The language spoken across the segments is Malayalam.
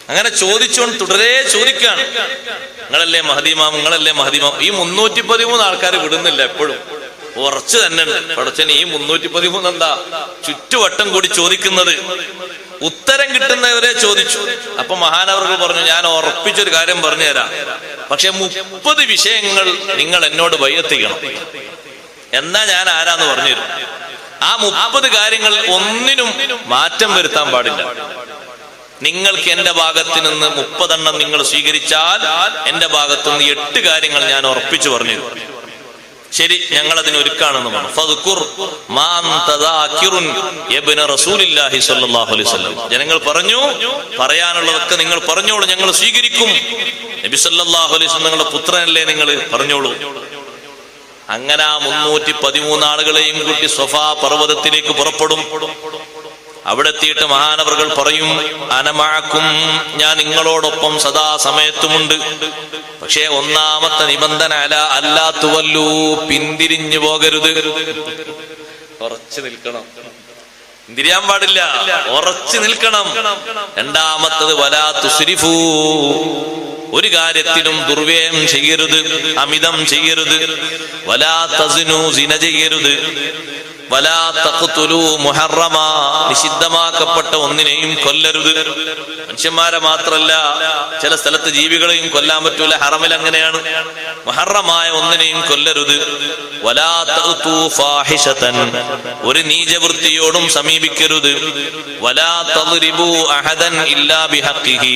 അങ്ങനെ ചോദിച്ചുകൊണ്ട് തുടരെ ചോദിക്കാണ്, നിങ്ങളല്ലേ മഹദിമാം, നിങ്ങളല്ലേ മഹദിമാം. ഈ 313 ആൾക്കാർ വിടുന്നില്ല, എപ്പോഴും ഉറച്ചു തന്നെ പടച്ചന്. ഈ 313 എന്താ ചുറ്റുവട്ടം കൂടി ചോദിക്കുന്നത്? ഉത്തരം കിട്ടുന്നവരെ ചോദിച്ചു. അപ്പൊ മഹാനവറുകൾ പറഞ്ഞു, ഞാൻ ഉറപ്പിച്ചൊരു കാര്യം പറഞ്ഞു തരാം, പക്ഷെ 30 വിഷയങ്ങൾ നിങ്ങൾ എന്നോട് ബൈഅത്ത് ചെയ്യണം. എന്നാ ഞാൻ ആരാന്ന് പറഞ്ഞു തരും. ആ 30 കാര്യങ്ങൾ ഒന്നിനും മാറ്റം വരുത്താൻ പാടില്ല. നിങ്ങൾക്ക് എന്റെ ഭാഗത്ത് നിന്ന് 30 എണ്ണം നിങ്ങൾ സ്വീകരിച്ചാൽ എന്റെ ഭാഗത്ത് നിന്ന് 8 കാര്യങ്ങൾ ഞാൻ ഉറപ്പിച്ചു പറഞ്ഞു തരും. ശരി, ഞങ്ങൾ അതിന് ഒരുക്കാണെന്ന് പറഞ്ഞു. ഫദ്കുർ മാ അൻത ദാകിറുൻ ഇബ്ന റസൂലില്ലാഹി സ്വല്ലല്ലാഹു അലൈഹി വസല്ലം. ജനങ്ങൾ പറഞ്ഞു, പറയാനുള്ളതൊക്കെ നിങ്ങൾ പറഞ്ഞോളൂ, ഞങ്ങൾ സ്വീകരിക്കും. നബി സല്ലല്ലാഹു അലൈഹി വസല്ലം നിങ്ങളുടെ പുത്രനല്ലേ, നിങ്ങൾ പറഞ്ഞോളൂ. അങ്ങനെ ആ 313 ആളുകളെയും കൂട്ടി സ്വഫാ പർവ്വതത്തിലേക്ക് പുറപ്പെടും. അവിടെ എത്തിയിട്ട് മഹാനവറുകൾ പറയും, അനമഅക്കും, ഞാൻ നിങ്ങളോടൊപ്പം സദാ സമയത്തുമുണ്ട്. പക്ഷേ ഒന്നാമത്തെ നിബന്ധന അല്ലാ തുവല്ലൂ, പിന്തിരിഞ്ഞു പോകരുത്. ഉറച്ചു നിൽക്കണം, പിന്തിരിയാൻ പാടില്ല, ഉറച്ചു നിൽക്കണം. രണ്ടാമത്തത് വലാ തുസ്രിഫൂ, ഒരു കാര്യത്തിലും ദുർവ്യയം ചെയ്യരുത്, അമിതം ചെയ്യരുത്. വലാ തസ്നൂ, സിന ചെയ്യരുത്. വലാ തഖ്തുലൂ മുഹറമ, നിഷിദ്ധമാക്കപ്പെട്ട ഒന്നിനെയും കൊല്ലരുത്. മനുഷ്യന്മാരെ മാത്രല്ല, ചില സ്ഥലത്ത് ജീവികളെയും കൊല്ലാൻ പറ്റൂല, ഹറമിൽ അങ്ങനെയാണ്. മുഹറമായ ഒന്നിനെയും കൊല്ലരുത്. വലാ തഅ്തു ഫാഹിഷതൻ, ഒരു നീചവൃത്തിയോടും സമീപിക്കരുത്. വലാ തദ്രിബു അഹദൻ ഇല്ലാ ബിഹഖിഹി,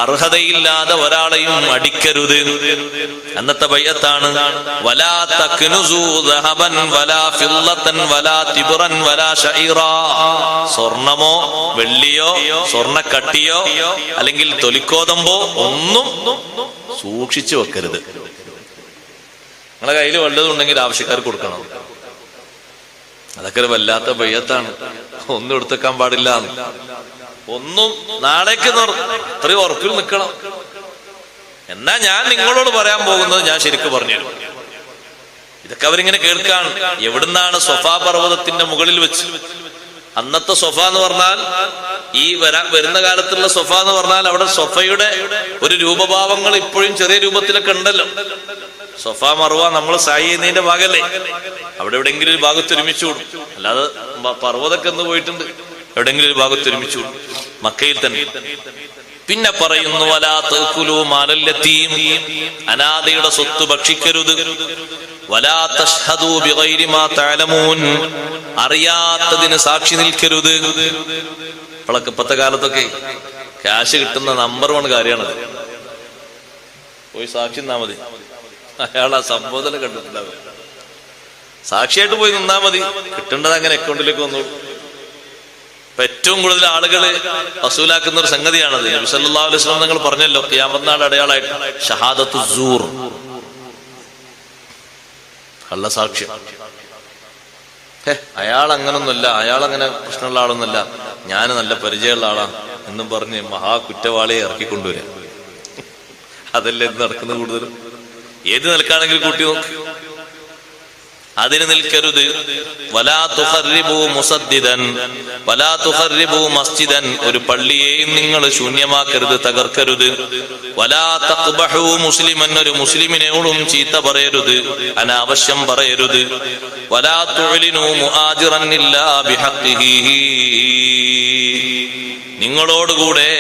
അർഹതയില്ലാതെ ഒരാളെയും അടിക്കരുത്. അന്നത്തെ ബൈഅത്താണ്. വലാ തക്നുസു ദഹബൻ വലാ ഫില്ലതൻ വലാ തിബ്റൻ വലാ ശഈറാ, സ്വർണമോ വെള്ളിയോ സ്വർണക്കട്ടിയോ അല്ലെങ്കിൽ തൊലിക്കോതമ്പോ ഒന്നും സൂക്ഷിച്ചു വെക്കരുത്. നിങ്ങളെ കയ്യിൽ വല്ലതുണ്ടെങ്കിൽ ആവശ്യക്കാർക്ക് കൊടുക്കണം. അതൊക്കെ ഒരു വല്ലാത്ത ബയ്യത്താണ്. ഒന്നും എടുത്തേക്കാൻ പാടില്ല, ഒന്നും നാളേക്ക് ഇത്രയും ഉറപ്പിൽ നിൽക്കണം. എന്നാ ഞാൻ നിങ്ങളോട് പറയാൻ പോകുന്നത് ഞാൻ ശരിക്കും പറഞ്ഞു തരും. ഇതൊക്കെ അവരിങ്ങനെ കേൾക്കാൻ. എവിടുന്നാണ്? സ്വഫാ പർവ്വതത്തിന്റെ മുകളിൽ വെച്ച്. അന്നത്തെ സ്വഫ എന്ന് പറഞ്ഞാൽ, ഈ വരുന്ന കാലത്തുള്ള സ്വഫ എന്ന് പറഞ്ഞാൽ, അവിടെ സ്വഫയുടെ ഒരു രൂപഭാവങ്ങൾ ഇപ്പോഴും ചെറിയ രൂപത്തിലൊക്കെ ഉണ്ടല്ലോ. സ്വഫ മറുവ നമ്മൾ സായി ചെയ്യുന്നതിന്റെ ഭാഗമല്ലേ. അവിടെ എവിടെയെങ്കിലും ഒരു ഭാഗത്ത് ഒരുമിച്ചു കൂടും. അല്ലാതെ പർവ്വതൊക്കെ ഒന്ന് പോയിട്ടുണ്ട്, എവിടെയെങ്കിലും ഒരു ഭാഗത്ത് ഒരുമിച്ചു കൂടും, മക്കയിൽ തന്നെ. പിന്നെ പറയുന്നു, വലാ തഅ്കുലൂ മാലൽ യതീം, അനാഥയുടെ സ്വത്ത് ഭക്ഷിക്കരുത്. വലാ തശ്ഹദൂ ബിഗൈരി മാ തഅലമൂൻ, അറിയാത്തതിന് സാക്ഷി നിൽക്കരുത്. ഇപ്പോഴത്തെ കാലത്തൊക്കെ ക്യാഷ് കിട്ടുന്ന നമ്പർ 1 കാര്യമാണത്. പോയി സാക്ഷി നിന്നാ മതി. അയാൾ ആ സംബോധന കണ്ടിട്ടുണ്ടാവും. സാക്ഷിയായിട്ട് പോയി നിന്നാ മതി, കിട്ടേണ്ടത് അങ്ങനെ അക്കൗണ്ടിലേക്ക് വന്നു. ഇപ്പൊ ഏറ്റവും കൂടുതൽ ആളുകൾ വസൂലാക്കുന്ന ഒരു സംഗതിയാണത്. നബി സല്ലല്ലാഹു അലൈഹി വസല്ലം നിങ്ങൾ പറഞ്ഞല്ലോ, ഖിയാമത്ത് നാൾ അടയാളായിട്ട് ഷഹാദത്തു സൂർ, കള്ളസാക്ഷ്യം. അയാൾ അങ്ങനൊന്നുമല്ല, അയാൾ അങ്ങനെ പ്രശ്നമുള്ള ആളൊന്നുമല്ല, ഞാൻ നല്ല പരിചയമുള്ള ആളാണ് എന്നും പറഞ്ഞ് മഹാ കുറ്റവാളിയെ ഇറക്കിക്കൊണ്ടുവരാം. അതല്ലേ ഇത് നടക്കുന്നത് കൂടുതലും. ഏത് നിലക്കാണെങ്കിലും കൂട്ടി നോക്ക്, അതിന് നിൽക്കരുത്. വലാ തുഖർരിബു മുസദ്ദിദൻ വലാ തുഖർരിബു മസ്ജിദൻ, ഒരു പള്ളിയെയും നിങ്ങൾ ശൂന്യമാക്കരുത്, തകർക്കരുത്. വലാ തഖ്ബഹു മുസ്ലിമൻ, ഒരു മുസ്ലിമിനോടും ചീത്ത പറയരുത്, അനാവശ്യം പറയരുത്. വലാ തുഅ്ലിനു മുആജിറൻ ഇല്ലാ ബിഹഖിഹി, നിങ്ങളോടുകൂടെ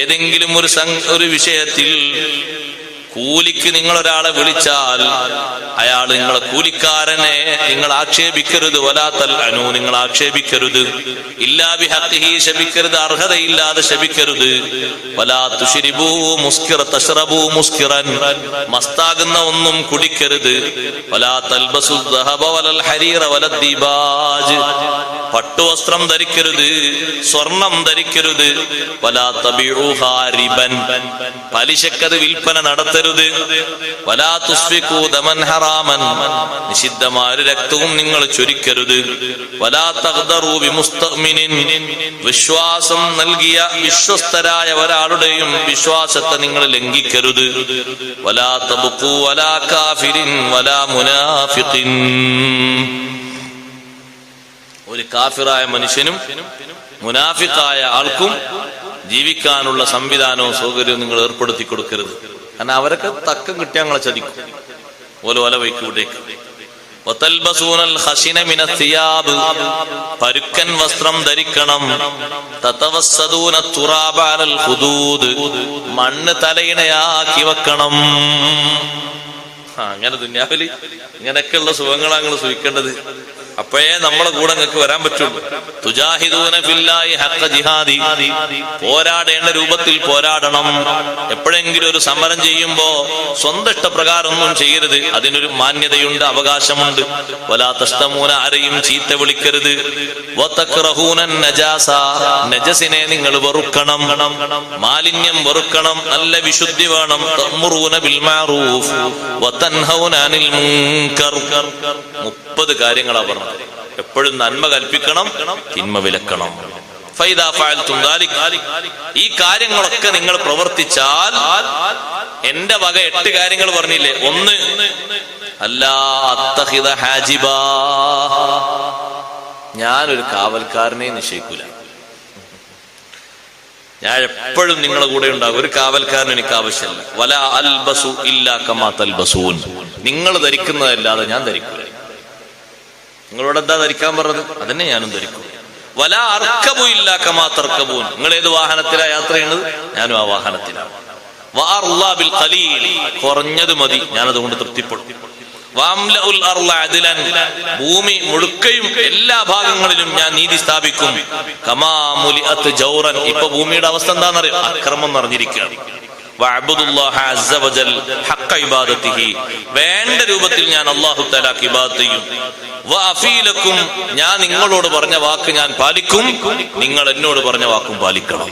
ഏതെങ്കിലും ഒരു വിഷയത്തിൽ കൂലിക്ക് നിങ്ങൾ ഒരാളെ വിളിച്ചാൽ അയാൾ നിങ്ങളെ കൂലിക്കാരനെ നിങ്ങൾ ആക്ഷേപിക്കരുത്. വലാ തൽഅനു, നിങ്ങൾ ആക്ഷേപിക്കരുത്. ഇല്ലാ ബിഹഖിഹി, ശപിക്കരുത്, അർഹതയില്ലാതെ ശപിക്കരുത്. വലാ തുശ്രിബൂ തശ്റബൂ മുസ്കിറൻ, മസ്താകുന്ന ഒന്നും കുടിക്കരുത്. വലാ തൽബസു ദഹബ വലൽ ഹരീറ വലദ് ദീബാജ്, പട്ടുവസ്ത്രം ധരിക്കരുത്, സ്വർണം ധരിക്കരുത്. വലാ തബിഉഹാ റിബൻ, പലിശക്കത് വിൽപ്പന നടത്തരുത്. വലാ തുസ്ഫികൂ ദമൻ ഹറാമൻ, നിഷിദ്ധമായ രക്തവും നിങ്ങൾ ചൊരിക്കരുത്. വലാ തഗ്ദറൂ ബിമുസ്തഅ്മിനിൻ, വിശ്വാസം നൽകിയ വിശ്വസ്തരായ ഒരാളുടെയും വിശ്വാസത്തെ നിങ്ങൾ ലംഘിക്കരുത്. വലാ തബ്ഖൂ വലാ കാഫിരിൻ വലാ മുനാഫിഖിൻ, ഒരു കാഫിറായ മനുഷ്യനും മുനാഫിഖായ ആൾക്കും ജീവിക്കാനുള്ള സംവിധാനവും സൗകര്യവും നിങ്ങൾ ഏർപ്പെടുത്തി കൊടുക്കരുത്. കാരണം അവരൊക്കെ തക്കം കിട്ടിയ ഞങ്ങളെ ചതിക്കും. ഓല വൈക്കൂടേക്ക് പരുക്കൻ വസ്ത്രം ധരിക്കണം. മണ്ണ് തലയിണയാക്കി വെക്കണം. അങ്ങനെ ദുന്യാവില് ഇങ്ങനെയൊക്കെയുള്ള സുഖങ്ങളാണ് നിങ്ങൾ സുഖിക്കേണ്ടത്. അപ്പോഴേ നമ്മളെ കൂടെ നിങ്ങൾക്ക് വരാൻ പറ്റുള്ളൂ. തുജാഹിദൂന ഫില്ലാഹി ഹഖ്ഖ ജിഹാദി, പോരാടേണ്ട രൂപത്തിൽ പോരാടണം. എപ്പോഴെങ്കിലും ഒരു സമരം ചെയ്യുമ്പോ സ്വന്തം ഇഷ്ടപ്രകാരം ഒന്നും ചെയ്യരുത്. അതിനൊരു മാന്യതയുണ്ട്, അവകാശമുണ്ട്. വലാ തസ്തമൂന, ആരെയും ചീത്ത വിളിക്കരുത്. വതക്റഹൂന നജാസ, നജസിനെ നിങ്ങൾ വെറുക്കണം, മാലിന്യം വെറുക്കണം, നല്ല വിശുദ്ധി വേണം. തഅ്മുറൂന ബിൽ മഅറൂഫ് വതൻഹൗന അനിൽ മുൻകർ. 30 കാര്യങ്ങളാ പറഞ്ഞത്. എപ്പോഴും നന്മ കൽപ്പിക്കണം, തിന്മ വിലക്കണം. ഫൈദാ ഫഅൽതും ദാലിക്, ഈ കാര്യങ്ങളൊക്കെ നിങ്ങൾ പ്രവർത്തിച്ചാൽ, എന്റെ വക 8 കാര്യങ്ങൾ പറഞ്ഞില്ലേ. 1, അല്ലാ അത്തഖിദ ഹാജിബാ, ഞാനൊരു കാവൽക്കാരനെ നിശ്ചയിക്കൂല. ഞാൻ എപ്പോഴും നിങ്ങളുടെ കൂടെ ഉണ്ടാകും. ഒരു കാവൽക്കാരൻ എനിക്ക് ആവശ്യമില്ല. വലാ അൽബസു ഇല്ലാ കമാ തൽബസൂൻ, നിങ്ങൾ ധരിക്കുന്നതല്ലാതെ ഞാൻ ധരിക്കൂല. നിങ്ങളോട് എന്താ ധരിക്കാൻ പറഞ്ഞത്, അതന്നെ ഞാനും ധരിക്കും. വലാ അർക്കബു ഇല്ലാ കമാ തർക്കബൂൻ, നിങ്ങൾ ഏത് വാഹനത്തിലാണ് യാത്ര ചെയ്യുന്നത്, ഞാനും ആ വാഹനത്തിലാണ്. വഅർളാ ബിൽ ഖലീൽ, കുറഞ്ഞത് മതി, ഞാനതുകൊണ്ട് തൃപ്തിപ്പെടും. വഅംലഉൽ അർള അദ്ലൻ, ഭൂമി മുഴുക്കയും എല്ലാ ഭാഗങ്ങളിലും ഞാൻ നീതി സ്ഥാപിക്കും. കമാ മുലിഅത് ജൗറൻ, ഇപ്പൊ ഭൂമിയുടെ അവസ്ഥ എന്താണെന്നറിയോ, അക്രമം നിറഞ്ഞിരിക്കുകയാണ്. വഅബ്ദുല്ലാഹ അസ്സ വജൽ ഹഖ്ഖ ഇബാദത്തിഹി, വേണ്ട രൂപത്തിൽ ഞാൻ അല്ലാഹു തആലക്ക് ഇബാദത്ത് ചെയ്യും. വഅഫീലക്കും, ഞാൻ നിങ്ങളോട് പറഞ്ഞ വാക്ക് ഞാൻ പാലിക്കും, നിങ്ങൾ എന്നോട് പറഞ്ഞ വാക്കും പാലിക്കണം.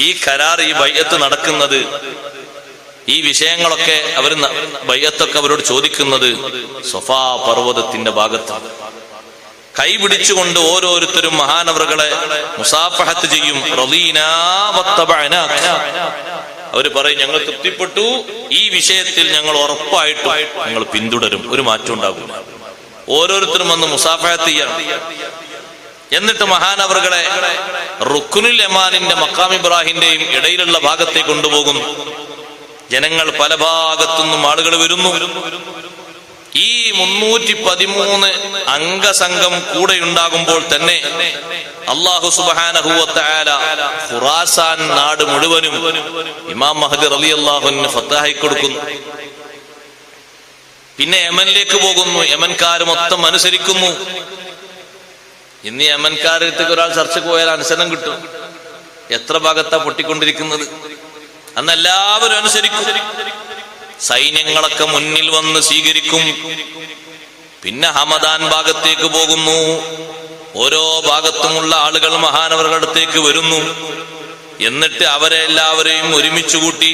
ഈ കരാർ, ഈ ബൈഅത്ത് നടക്കുന്നത്, ഈ വിഷയങ്ങളൊക്കെ അവർ ബൈഅത്തൊക്കെ അവരോട് ചോദിക്കുന്നത് സഫാ പർവ്വതത്തിന്റെ ഭാഗത്താണ്. കൈപിടിച്ചുകൊണ്ട് ഓരോരുത്തരും മഹാനവറുകളെ മുസാഫഹത്ത് ചെയ്യും. റളീനാ വത്തബഅനാക, അവര് പറയും ഞങ്ങൾ തൃപ്തിപ്പെട്ടു, ഈ വിഷയത്തിൽ ഞങ്ങൾ ഉറപ്പായിട്ടും ഞങ്ങൾ പിന്തുടരും, ഒരു മാറ്റം ഉണ്ടാകില്ല. ഓരോരുത്തരും വന്ന് മുസാഫഹത്ത് ചെയ്യണം. എന്നിട്ട് മഹാനവറുകളെ റുക്നുൽ യമാനിന്റെ മഖാം ഇബ്രാഹിമിന്റെയും ഇടയിലുള്ള ഭാഗത്തേക്ക് കൊണ്ടുപോകുന്നു. ജനങ്ങൾ പല ഭാഗത്തുനിന്നും ആളുകൾ വരുന്നു. ഈ 313 അംഗസംഘം കൂടെ ഉണ്ടാകുമ്പോൾ തന്നെ അല്ലാഹു സുബ്ഹാനഹു വ തആല ഖുറാസാൻ നാട് മുഴുവനും ഇമാം മഹദി റളിയല്ലാഹു അൻഹു ഫതഹി കൊടുക്കുന്നു. പിന്നെ യമനിലേക്ക് പോകുന്നു. യമൻകാർ മൊത്തം അനുസരിക്കുന്നു. ഇന്ന് യമൻകാരത്തേക്ക് ഒരാൾ ചർച്ചക്ക് പോയാൽ അനുസരണം കിട്ടും. എത്ര ഭാഗത്താ പൊട്ടിക്കൊണ്ടിരിക്കുന്നത്. അന്ന് എല്ലാവരും അനുസരിക്കും. സൈന്യങ്ങളൊക്കെ മുന്നിൽ വന്ന് സ്വീകരിക്കും. പിന്നെ ഹമദാൻ ഭാഗത്തേക്ക് പോകുന്നു. ഓരോ ഭാഗത്തുമുള്ള ആളുകൾ മഹാനവറുടെ അടുത്തേക്ക് വരുന്നു. എന്നിട്ട് അവരെ എല്ലാവരെയും ഒരുമിച്ച് കൂട്ടി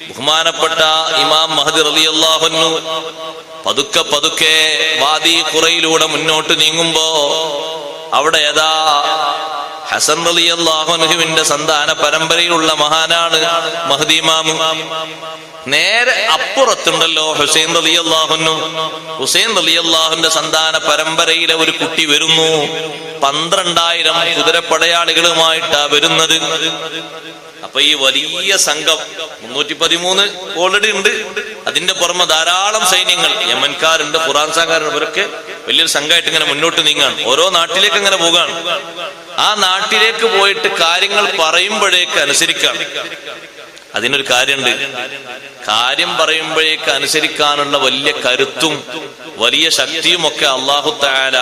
ബഹുമാനപ്പെട്ട ഇമാം മഹദി റളിയല്ലാഹു അൻഹു പതുക്കെ പതുക്കെ വാദി ഖുറയിലൂടെ മുന്നോട്ട് നീങ്ങുമ്പോ അവിടെ യഥാ ഹസൻ റളിയല്ലാഹു അൻഹുവിന്റെ സന്താന പരമ്പരയിലുള്ള മഹാനാണ് മഹ്ദി ഇമാം. നേരെ അപ്പുറത്തുണ്ടല്ലോ ഹുസൈൻ റളിയല്ലാഹു അൻഹു. ഹുസൈൻ റളിയല്ലാഹുവിന്റെ സന്താന പരമ്പരയിലെ ഒരു കുട്ടി വരുന്നു. 12,000 കുതിരപ്പടയാളികളുമായിട്ടാ വരുന്നത്. അപ്പൊ ഈ വലിയ സംഘം 313 ഓൾറെഡി ഉണ്ട്. അതിന്റെ പുറമെ ധാരാളം സൈന്യങ്ങൾ, യമൻകാരുണ്ട്, ഖുറാൻസാക്കാരുണ്ട്. ഇവരൊക്കെ വലിയൊരു സംഘമായിട്ട് ഇങ്ങനെ മുന്നോട്ട് നീങ്ങാണ്. ഓരോ നാട്ടിലേക്ക് ഇങ്ങനെ പോകാണ്. ആ നാട്ടിലേക്ക് പോയിട്ട് കാര്യങ്ങൾ പറയുമ്പോഴേക്ക് അനുസരിക്കാം. അതിനൊരു കാര്യമുണ്ട്. കാര്യം പറയുമ്പോഴേക്ക് അനുസരിക്കാനുള്ള വലിയ കരുത്തും വലിയ ശക്തിയും ഒക്കെ അല്ലാഹു തആല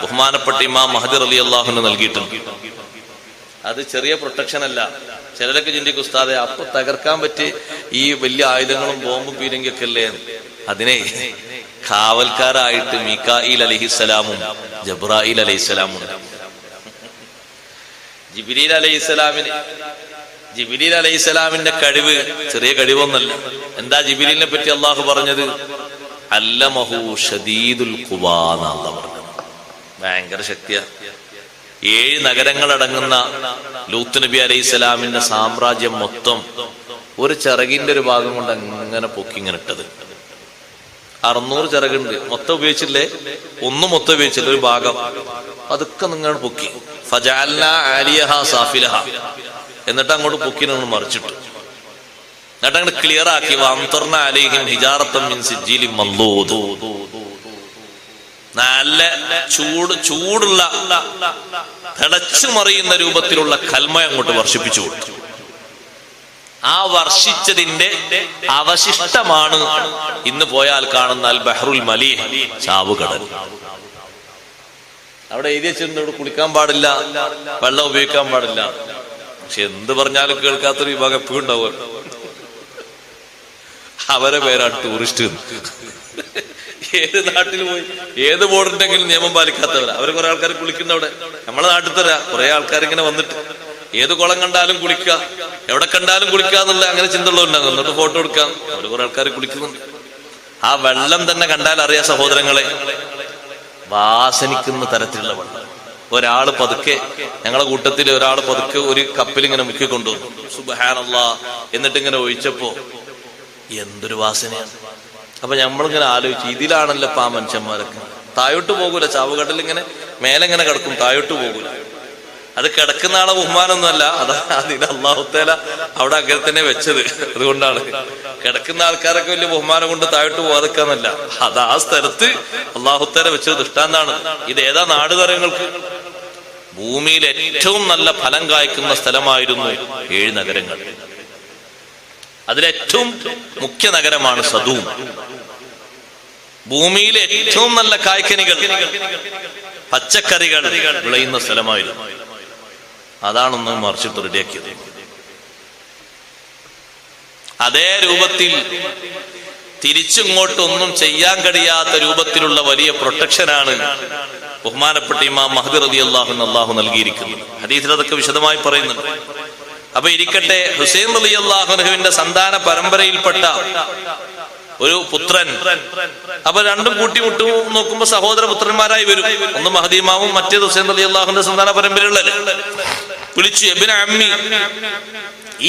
ബഹുമാനപ്പെട്ട ഇമാം മഹദി റളിയല്ലാഹു അൻഹു നൽകിയിട്ടുണ്ട്. അത് ചെറിയ പ്രൊട്ടക്ഷൻ അല്ല. ചിലരൊക്കെ ചിന്തിക്കും ഉസ്താദെ അപ്പൊ തകർക്കാൻ പറ്റിയ ഈ വലിയ ആയുധങ്ങളും ബോംബും പീരങ്കിയൊക്കെ അല്ലേ. അതിനെ കാവൽക്കാരായിട്ട് മീകായിൽ അലൈഹിസ്സലാമും ജബ്രായിൽ അലൈഹിസ്സലാമും. ജിബ്രീൽ അലൈഹിസ്സലാമിന്റെ കഴിവ് ചെറിയ കഴിവൊന്നല്ല. എന്താ ജിബ്രീലിനെ പറ്റി അള്ളാഹു പറഞ്ഞത്? അല്ലമഹു ഷദീദുൽ ഖുവാ എന്നാണ് പറഞ്ഞത്. ഭയങ്കര ശക്തിയാ. 7 നഗരങ്ങളടങ്ങുന്ന ലൂത്ത് നബി അലൈഹിസ്സലാമിന്റെ സാമ്രാജ്യം മൊത്തം ഒരു ചിറകിന്റെ ഒരു ഭാഗം കൊണ്ട് അങ്ങനെ പൊക്കി ഇങ്ങനെ ഇട്ടത്. 600 ചിറകുണ്ട്. മൊത്തം ഉപയോഗിച്ചില്ലേ? ഒന്നും മൊത്തം ഉപയോഗിച്ചില്ല, ഒരു ഭാഗം. അതൊക്കെ നിങ്ങൾ പൊക്കി. ഫജഅൽനാ ആലിയഹാ സാഫിലഹാ, എന്നിട്ട് അങ്ങോട്ട് പൊക്കിനൊന്ന് മറിച്ചിട്ടു. എന്നിട്ട് അങ്ങോട്ട് ക്ലിയർ ആക്കി, വഅംതർനാ അലൈഹിം ഹിജാറത്തൻ മിൻ സിജ്ജിലിൻ മൻളൂദ്, നല്ല ചൂടുള്ള തിളച്ചു മറിയുന്ന രൂപത്തിലുള്ള കൽമ അങ്ങോട്ട് വർഷിപ്പിച്ചു കൊടുത്തു. ആ വർഷിച്ചതിന്റെ അവശിഷ്ടമാണ് ഇന്ന് പോയാൽ കാണുന്ന അൽ ബഹ്റുൽ മലീഹ്, ചാവുകടൽ. അവിടെ എഴുതി വെച്ചിട്ടുണ്ട് ഇവിടെ കുളിക്കാൻ പാടില്ല, വെള്ളം ഉപയോഗിക്കാൻ പാടില്ല. പക്ഷെ എന്ത് പറഞ്ഞാലും കേൾക്കാത്തൊരു വിഭാഗം എപ്പോഴും ഉണ്ടാവുമല്ലോ. അവരെ പേരാണ് ടൂറിസ്റ്റ്. ഏത് നാട്ടിൽ പോയി ഏത് ബോർഡുണ്ടെങ്കിലും നിയമം പാലിക്കാത്തവരാ അവർ. കുറെ ആൾക്കാർ കുളിക്കുന്ന അവിടെ നമ്മളെ നാട്ടിൽ തരാ കുറെ ആൾക്കാർ ഇങ്ങനെ വന്നിട്ട് ഏത് കുളം കണ്ടാലും കുളിക്കുക, എവിടെ കണ്ടാലും കുളിക്കുക എന്നുള്ള അങ്ങനെ ചിന്തയുള്ളവരുണ്ടാകും. എന്നിട്ട് ഫോട്ടോ എടുക്കാം. അവർ കുറെ ആൾക്കാർ കുളിക്കുന്നുണ്ട്. ആ വെള്ളം തന്നെ കണ്ടാൽ അറിയാം സഹോദരങ്ങളെ, വാസനിക്കുന്ന തരത്തിലുള്ള വെള്ളം. ഒരാള് പതുക്കെ, ഞങ്ങളെ കൂട്ടത്തിൽ ഒരാള് പതുക്കെ ഒരു കപ്പിൽ ഇങ്ങനെ മുക്കിക്കൊണ്ടുവന്നു, സുബ്ഹാനല്ലാഹ്, എന്നിട്ട് ഇങ്ങനെ ഒഴിച്ചപ്പോ എന്തൊരു വാസനയാണ്. അപ്പൊ നമ്മളിങ്ങനെ ആലോചിച്ചു, ഇതിലാണല്ലോ ഇപ്പൊ ആ മനുഷ്യന്മാരൊക്കെ. താഴോട്ട് പോകൂല, ചാവുകടൽ ഇങ്ങനെ മേലെ ഇങ്ങനെ കിടക്കും, താഴോട്ട് പോകൂല. അത് കിടക്കുന്ന ആളെ ബഹുമാനമൊന്നുമല്ല, അതിന് അല്ലാഹു തആല അവിടെ അങ്ങനെ തന്നെ വെച്ചത്. അതുകൊണ്ടാണ് കിടക്കുന്ന ആൾക്കാരൊക്കെ വലിയ ബഹുമാനം കൊണ്ട് താഴോട്ട് പോകാതെക്കാന്നല്ല, അത് ആ സ്ഥലത്ത് അല്ലാഹു തആല വെച്ചത് ദൃഷ്ടാന്താണ്. ഇത് ഏതാ നാട് തരങ്ങൾക്ക്? ഭൂമിയിൽ ഏറ്റവും നല്ല ഫലം കായ്ക്കുന്ന സ്ഥലമായിരുന്നു 7 നഗരങ്ങൾ. അതിലേറ്റവും മുഖ്യ നഗരമാണ് സദൂം. ഭൂമിയിലെ ഏറ്റവും നല്ല കായ്ക്കനികൾ, പച്ചക്കറികൾ വിളയുന്ന സ്ഥലമായിരുന്നു. അതാണൊന്ന് മറിച്ചിട്ട് റെഡിയാക്കിയത്. അതേ രൂപത്തിൽ തിരിച്ചിങ്ങോട്ടൊന്നും ചെയ്യാൻ കഴിയാത്ത രൂപത്തിലുള്ള വലിയ പ്രൊട്ടക്ഷനാണ് ബഹുമാനപ്പെട്ട ഇമാം മഹ്ദി റളിയല്ലാഹു അൻഹു അല്ലാഹു നൽകിയിരിക്കുന്നത്. ഹദീസിൽ അതൊക്കെ വിശദമായി പറയുന്നുണ്ട്. അപ്പൊ ഇരിക്കട്ടെ, ഹുസൈൻ റളിയല്ലാഹു അൻഹുവിന്റെ സന്താന പരമ്പരയിൽപ്പെട്ട ഒരു പുത്രൻ. അപ്പൊ രണ്ടും കൂട്ടിമുട്ടു നോക്കുമ്പോ സഹോദര പുത്രന്മാരായി വരും. ഒന്ന് മഹ്ദി ഇമാമും മറ്റേത് ഹുസൈൻ റളിയല്ലാഹുവിന്റെ സന്താന പരമ്പരയുള്ളല്ലേ. വിളിച്ചു, ഇബ്നു അമ്മി,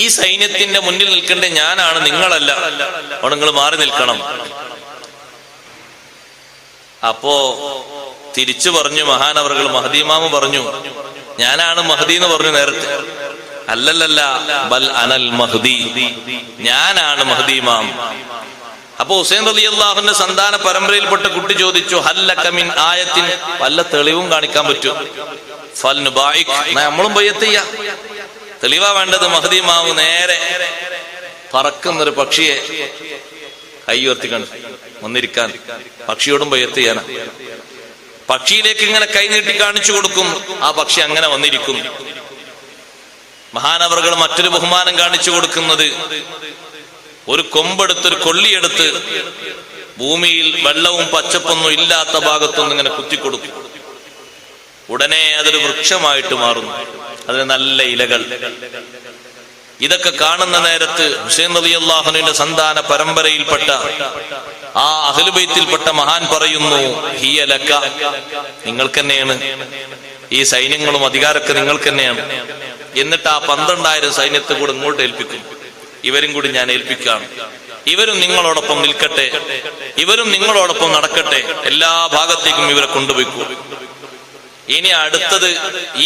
ഈ സൈന്യത്തിന്റെ മുന്നിൽ നിൽക്കേണ്ട ഞാനാണ്, നിങ്ങളല്ല. അവിടെ നിങ്ങൾ മാറി നിൽക്കണം. അപ്പോ തിരിച്ചു പറഞ്ഞു മഹാനവറുകൾ, മഹ്ദി ഇമാമ് പറഞ്ഞു, ഞാനാണ് മഹ്ദി എന്ന് പറഞ്ഞു നേരത്തെ. അല്ലല്ലല്ല, ബൽ അനൽ മഹ്ദി, ഞാനാണ് മഹ്ദി ഇമാം. അപ്പൊ ഹുസൈൻ റളിയല്ലാഹുവിന്റെ സന്താന പരമ്പരയിൽപ്പെട്ട കുട്ടി ചോദിച്ചു, ഹല്ലക മിൻ ആയത്തിൻ, വല്ല തെളിവും കാണിക്കാൻ പറ്റുമോ? ഫൽ നുബായിക്, നമ്മളും ബയ്യത്ത് ചെയ്യാം. തെളിവാ വേണ്ടത്. മഹ്ദി ഇമാം നേരെ പറക്കുന്നൊരു പക്ഷിയെ കൈ ഉയർത്തി വന്നിരിക്കാൻ, പക്ഷിയോടും ബയ്യത്ത് ചെയ്യാനാ. പക്ഷിയിലേക്ക് ഇങ്ങനെ കൈ നീട്ടി കാണിച്ചു കൊടുക്കും. ആ പക്ഷി അങ്ങനെ വന്നിരിക്കും. മഹാനവറുകൾ മറ്റൊരു ബഹുമാനം കാണിച്ചു കൊടുക്കുന്നത്, ഒരു കൊമ്പെടുത്ത്, ഒരു കൊള്ളിയെടുത്ത് ഭൂമിയിൽ വെള്ളവും പച്ചപ്പൊന്നും ഇല്ലാത്ത ഭാഗത്തൊന്നും ഇങ്ങനെ കുത്തിക്കൊടുക്കും. ഉടനെ അതൊരു വൃക്ഷമായിട്ട് മാറുന്നു. അതിന് നല്ല ഇലകൾ. ഇതൊക്കെ കാണുന്ന നേരത്ത് ഹുസൈൻ റളിയല്ലാഹുവിന്റെ സന്താന പരമ്പരയിൽപ്പെട്ട ആ അഹ്ലു ബൈത്തിൽപ്പെട്ട മഹാൻ പറയുന്നു, ഹിയ ലക, നിങ്ങൾക്ക് തന്നെയാണ്. ഈ സൈന്യങ്ങളും അധികാരമൊക്കെ നിങ്ങൾക്ക് തന്നെയാണ്. എന്നിട്ട് ആ 12,000 സൈന്യത്തെ കൂടെ ഇങ്ങോട്ട് ഏൽപ്പിക്കും. ഇവരും കൂടി ഞാൻ ഏൽപ്പിക്കാം. ഇവരും നിങ്ങളോടൊപ്പം നിൽക്കട്ടെ, ഇവരും നിങ്ങളോടൊപ്പം നടക്കട്ടെ, എല്ലാ ഭാഗത്തേക്കും ഇവരെ കൊണ്ടുപോയിക്കൂ. ഇനി അടുത്തത്,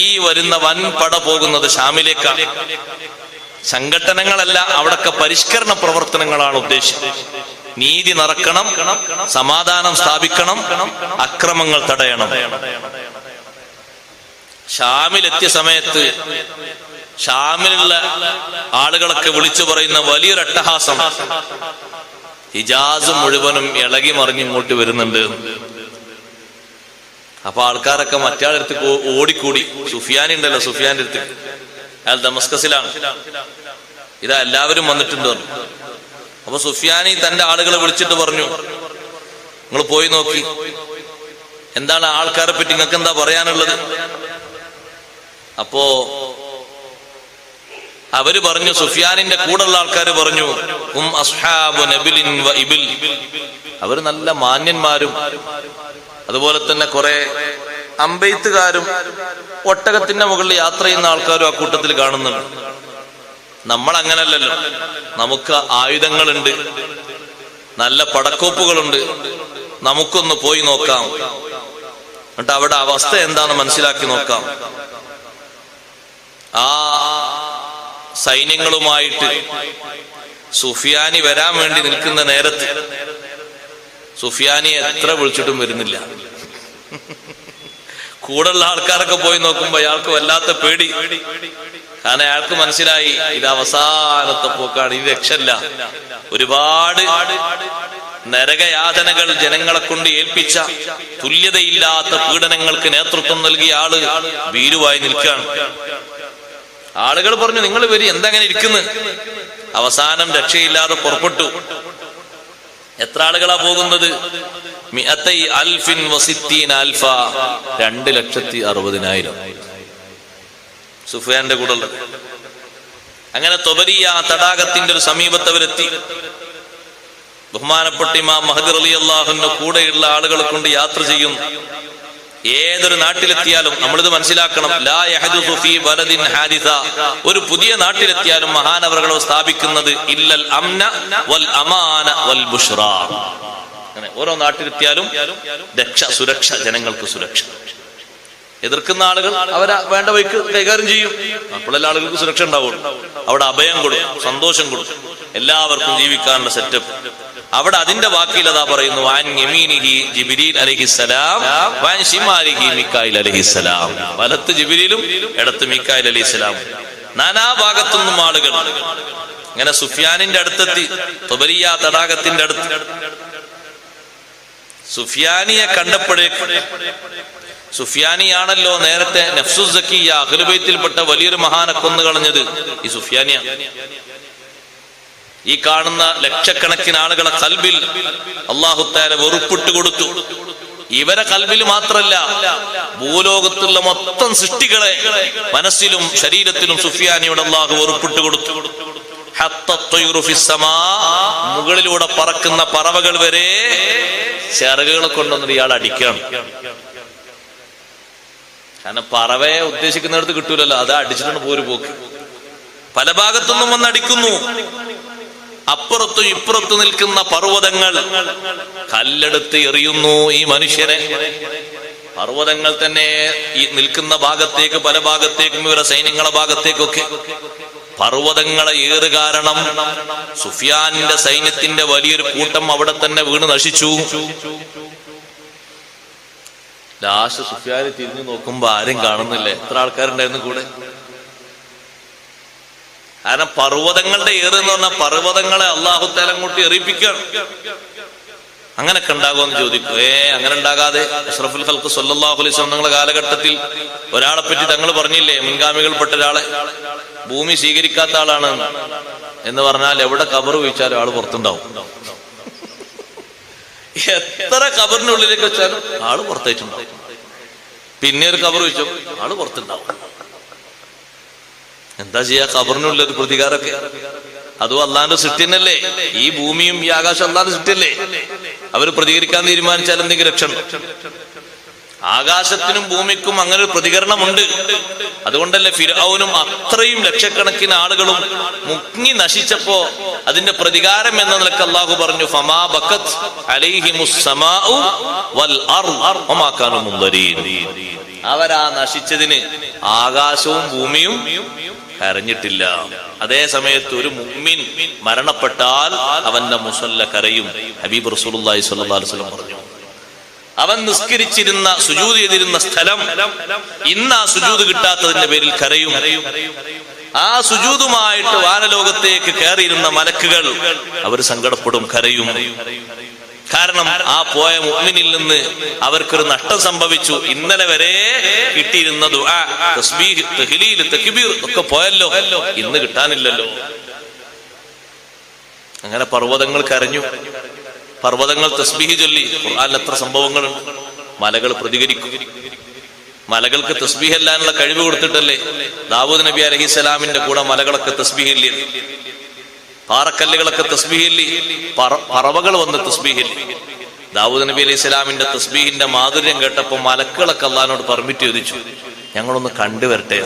ഈ വരുന്ന വൻ പട പോകുന്നത് ഷാമിലേക്കാണ്. സംഘടനകളല്ല, അവിടൊക്കെ പരിഷ്കരണ പ്രവർത്തനങ്ങളാണ് ഉദ്ദേശിച്ചത്. നീതി നടക്കണം, സമാധാനം സ്ഥാപിക്കണം, അക്രമങ്ങൾ തടയണം. ഷാമിലെത്തിയ സമയത്ത് ഷാമിലുള്ള ആളുകളൊക്കെ വിളിച്ചു പറയുന്ന വലിയൊരു അട്ടഹാസം, ഹിജാസ് മുഴുവനും ഇളകി മറിഞ്ഞിങ്ങോട്ട് വരുന്നുണ്ട്. അപ്പൊ ആൾക്കാരൊക്കെ മറ്റാളടുത്ത് ഓടിക്കൂടി. സുഫിയാനി ഉണ്ടല്ലോ, സുഫിയാന്റെ അടുത്ത്, അയാൾ ദമസ്കസിലാണ്. ഇതാ എല്ലാവരും വന്നിട്ടുണ്ട്. അപ്പൊ സുഫിയാനി തന്റെ ആളുകളെ വിളിച്ചിട്ട് പറഞ്ഞു, നിങ്ങൾ പോയി നോക്കി, എന്താണ് ആൾക്കാരെ പറ്റി നിങ്ങൾക്ക് എന്താ പറയാനുള്ളത്? അപ്പോ അവര് പറഞ്ഞു, സുഫിയാനിന്റെ കൂടെയുള്ള ആൾക്കാർ പറഞ്ഞു, ഹും അസ്ഹാബു നബിലിൻ വ ഇബിൽ, അവര് നല്ല മാന്യന്മാരും അതുപോലെ തന്നെ കുറെ അമ്പെയ്ത്തുകാരും ഒട്ടകത്തിന്റെ മുകളിൽ യാത്ര ചെയ്യുന്ന ആൾക്കാരും ആ കൂട്ടത്തിൽ കാണുന്നുണ്ട്. നമ്മൾ അങ്ങനല്ലല്ലോ, നമുക്ക് ആയുധങ്ങളുണ്ട്, നല്ല പടക്കോപ്പുകളുണ്ട്, നമുക്കൊന്ന് പോയി നോക്കാം, എന്നിട്ട് അവിടെ അവസ്ഥ എന്താണെന്ന് മനസ്സിലാക്കി നോക്കാം. ആ സൈന്യങ്ങളുമായിട്ട് സുഫിയാനി വരാൻ വേണ്ടി നിൽക്കുന്ന നേരത്ത് സുഫിയാനിയെ എത്ര വിളിച്ചിട്ടും വരുന്നില്ല. കൂടെയുള്ള ആൾക്കാരൊക്കെ പോയി നോക്കുമ്പോ അയാൾക്ക് വല്ലാത്ത പേടി. കാരണം അയാൾക്ക് മനസ്സിലായി ഇത് അവസാനത്തെ പോക്കാണ്, ഇത് രക്ഷല്ല. ഒരുപാട് നരകയാതനകൾ ജനങ്ങളെ കൊണ്ട് ഏൽപ്പിച്ച, തുല്യതയില്ലാത്ത പീഡനങ്ങൾക്ക് നേതൃത്വം നൽകിയ ആള് ഭീരുവായി നിൽക്കുകയാണ്. ആളുകൾ പറഞ്ഞു, നിങ്ങൾ വരി, എന്താ അങ്ങനെ ഇരിക്കുന്നു? അവസാനം രക്ഷയില്ലാതെ പുറപ്പെട്ടു. എത്ര ആളുകളാ പോകുന്നത്? 2,60,000 സുഫിയാന്റെ കൂടെ ഉള്ളത്. അങ്ങനെ തൊബരിയ തടാകത്തിന്റെ ഒരു സമീപത്ത് അവരെത്തി. ബഹുമാനപ്പെട്ട ഇമാം മഹദി റളിയല്ലാഹു അൻഹു കൂടെയുള്ള ആളുകളെ കൊണ്ട് യാത്ര ചെയ്യും. ഏതൊരു നാട്ടിലെത്തിയാലും നമ്മളിത് മനസ്സിലാക്കണം. ലാ യഹദുസു ഫീ ബലദിൻ ഹാദിസ, ഒരു പുതിയ നാട്ടിലെത്തിയാലും മഹാനവറുകളോ സ്ഥാപിക്കുന്നത് ഇല്ലൽ അംന വൽ അമാന വൽ ബുഷ്റാ. അങ്ങനെ ഓരോ നാട്ടിലെത്തിയാലും രക്ഷ, സുരക്ഷ, ജനങ്ങൾക്ക് സുരക്ഷ. എതിർക്കുന്ന ആളുകൾ അവരെ വേണ്ട വഴിക്ക് കൈകാര്യം ചെയ്യും. അപ്പോഴെല്ലാ ആളുകൾക്ക് സുരക്ഷ ഉണ്ടാവുള്ളൂ. അവിടെ അഭയം കൊടുക്കും, സന്തോഷം കൊടുക്കും, എല്ലാവർക്കും ജീവിക്കാനുള്ള സെറ്റപ്പ്. അവിടെ അതിന്റെ വാക്കിൽ അതാ പറയുന്നു, വാൻ യമീനിഹി ജിബ്രീൽ അലൈഹിസ്സലാം വാൻ ശിമാലിഹി മീകായിൽ അലൈഹിസ്സലാം. വലത്ത് ജിബ്രീലും ഇടത്ത് മീകായിൽ അലൈഹിസ്സലാം. നാനാഭാഗത്തുനിന്നും ആളുകൾ. അങ്ങനെ സുഫിയാനിന്റെ അടുത്തെത്തി, തൊബരിയ തടാകത്തിന്റെ അടുത്ത്. സുഫിയാനിയെ കണ്ടപ്പോഴേക്ക്, സുഫിയാനിയാണല്ലോ നേരത്തെ നഫ്സു സക്കിയ അഹ്ലുബൈത്തിൽപ്പെട്ട വലിയൊരു മഹാനെ കൊന്നു കളഞ്ഞത് ഈ സുഫിയാനിയ. ഈ കാണുന്ന ലക്ഷക്കണക്കിന് ആളുകളെ കൽബിൽ അല്ലാഹു തആല വെറുപ്പിട്ട് കൊടുത്തു. ഇവരെ കൽബിൽ മാത്രല്ല, ഭൂലോകത്തുള്ള മൊത്തം സൃഷ്ടികളെ മനസ്സിലും ശരീരത്തിലും സുഫിയാനിയോട് അല്ലാഹു വെറുപ്പിട്ട് കൊടുത്തു. മുകളിലൂടെ പറക്കുന്ന പറവകൾ വരെ ചിറകുകളെ കൊണ്ടുവന്നത് ഇയാൾ അടിക്കണം. കാരണം പറവയെ ഉദ്ദേശിക്കുന്നിടത്ത് കിട്ടൂലല്ലോ, അത് അടിച്ചിട്ടാണ് പോര് പോക്ക്. പല ഭാഗത്തുനിന്നും വന്ന് അടിക്കുന്നു. അപ്പുറത്തും ഇപ്പുറത്തും നിൽക്കുന്ന പർവ്വതങ്ങൾ കല്ലെടുത്ത് എറിയുന്നു ഈ മനുഷ്യനെ. പർവ്വതങ്ങൾ തന്നെ ഈ നിൽക്കുന്ന ഭാഗത്തേക്ക്, പല ഭാഗത്തേക്കും, ഇവരുടെ സൈന്യങ്ങളെ ഭാഗത്തേക്കൊക്കെ പർവ്വതങ്ങളെ ഏറ് കാരണം സുഫിയാന്റെ സൈന്യത്തിന്റെ വലിയൊരു കൂട്ടം അവിടെ തന്നെ വീണ് നശിച്ചു. ലാസ്റ്റ് സുഫിയാന് തിരിഞ്ഞു നോക്കുമ്പോ ആരും കാണുന്നില്ല. എത്ര ആൾക്കാരുണ്ടായിരുന്നു കൂടെ? കാരണം പർവ്വതങ്ങളുടെ ഏറ് എന്ന് പറഞ്ഞാൽ പർവ്വതങ്ങളെ അല്ലാഹു തആല അങ്ങോട്ട് എറിയിപ്പിക്കുകയാണ്. അങ്ങനൊക്കെ ഉണ്ടാകുമെന്ന് ചോദിക്കും. അങ്ങനെ ഉണ്ടാകാതെ അഷ്റഫുൽ ഖൽഖ് സ്വല്ലല്ലാഹു അലൈഹി വസല്ലം തങ്ങളുടെ കാലഘട്ടത്തിൽ ഒരാളെ പറ്റി തങ്ങൾ പറഞ്ഞില്ലേ, മുൻഗാമികൾപ്പെട്ട ഒരാളെ ഭൂമി സ്വീകരിക്കാത്ത ആളാണ് എന്ന് പറഞ്ഞാൽ എവിടെ ഖബർ വീഴ്ചാലും ആള് പുറത്തുണ്ടാവും. എത്ര ഖബറിനുള്ളിലേക്ക് വെച്ചാലും ആള് പുറത്തേറ്റുണ്ടാവും. പിന്നെ ഒരു ഖബർ വെച്ചോ ആള് പുറത്തുണ്ടാവും. എന്താ ചെയ്യാ? ഖബറിനുള്ളത് പ്രതികാരമൊക്കെ. അതും അള്ളാന്റെ സൃഷ്ടി തന്നെയല്ലേ. ഈ ഭൂമിയും ഈ ആകാശം അള്ളാന്റെ സൃഷ്ടിയല്ലേ. അവര് പ്രതികരിക്കാൻ തീരുമാനിച്ചാൽ എന്തെങ്കിലും രക്ഷ? ആകാശത്തിനും ഭൂമിക്കും അങ്ങനെ ഒരു പ്രതികരണമുണ്ട്. അതുകൊണ്ടല്ലേ ഫിർഔനും അത്രയും ലക്ഷക്കണക്കിന് ആളുകളും മുങ്ങി നശിച്ചപ്പോ അതിന്റെ പ്രതികാരം എന്ന നിലക്ക് അല്ലാഹു പറഞ്ഞു, ഫമാ ബഖത് അലൈഹിമുസ് സമാഉ വൽ അർദ് വമാ കാനൂ മുൻദരീൻ. അവരാ നശിച്ചതിന് ആകാശവും ഭൂമിയും കരഞ്ഞിട്ടില്ല. അതേ സമയത്ത് ഒരു മുഅ്മിൻ മരണപ്പെട്ടാൽ അവന്റെ മുസല്ല കരയും. ഹബീബ് റസൂലുള്ളാഹി സ്വല്ലല്ലാഹു അലൈഹി വസല്ലം പറഞ്ഞു, അവൻ നിസ്കരിച്ചിരുന്ന സുജൂദ് ചെയ്തിരുന്ന സ്ഥലം ഇന്ന് ആ സുജൂദ് കിട്ടാത്തതിന്റെ പേരിൽ കരയും. ആ സുജൂദുമായിട്ട് വാനലോകത്തേക്ക് കയറിയിരുന്ന മലക്കുകൾ അവർ സങ്കടപ്പെടും, കരയും. കാരണം ആ പോയ മുഅ്മിനിൽ നിന്ന് അവർക്കൊരു നഷ്ടം സംഭവിച്ചു. ഇന്നലെ വരെ കിട്ടിയിരുന്ന ദുആ, തസ്ബീഹ്, തഹ്ലീൽ, തക്ബീർ ഒക്കെ പോയല്ലോ, ഇന്ന് കിട്ടാനില്ലല്ലോ. അങ്ങനെ പർവ്വതങ്ങൾ കരഞ്ഞു, പർവ്വതങ്ങൾ തസ്ബീഹ് ചൊല്ലി. ഖുർആനിൽ എത്ര സംഭവങ്ങളുണ്ട്. മലകൾ പ്രതികരിക്കും. മലകൾക്ക് തസ്ബീഹ് അല്ലാനുള്ള കഴിവ് കൊടുത്തിട്ടല്ലേ ദാവൂദ് നബി അലൈഹിസ്സലാമിന്റെ കൂടെ മലകളൊക്കെ തസ്ബീഹില്ലേ, പാറക്കല്ലുകളൊക്കെ തസ്ബീഹില്ലേ, പറവകൾ വന്ന് തസ്ബീഹില്ലേ. ദാവൂദ് നബി അലൈഹി സ്വലാമിന്റെ തസ്ബീഹിന്റെ മാധുര്യം കേട്ടപ്പോ മലക്കുകളൊക്കെ അള്ളാഹിനോട് പെർമിറ്റ് ചോദിച്ചു, ഞങ്ങളൊന്ന് കണ്ടുവരട്ടെ.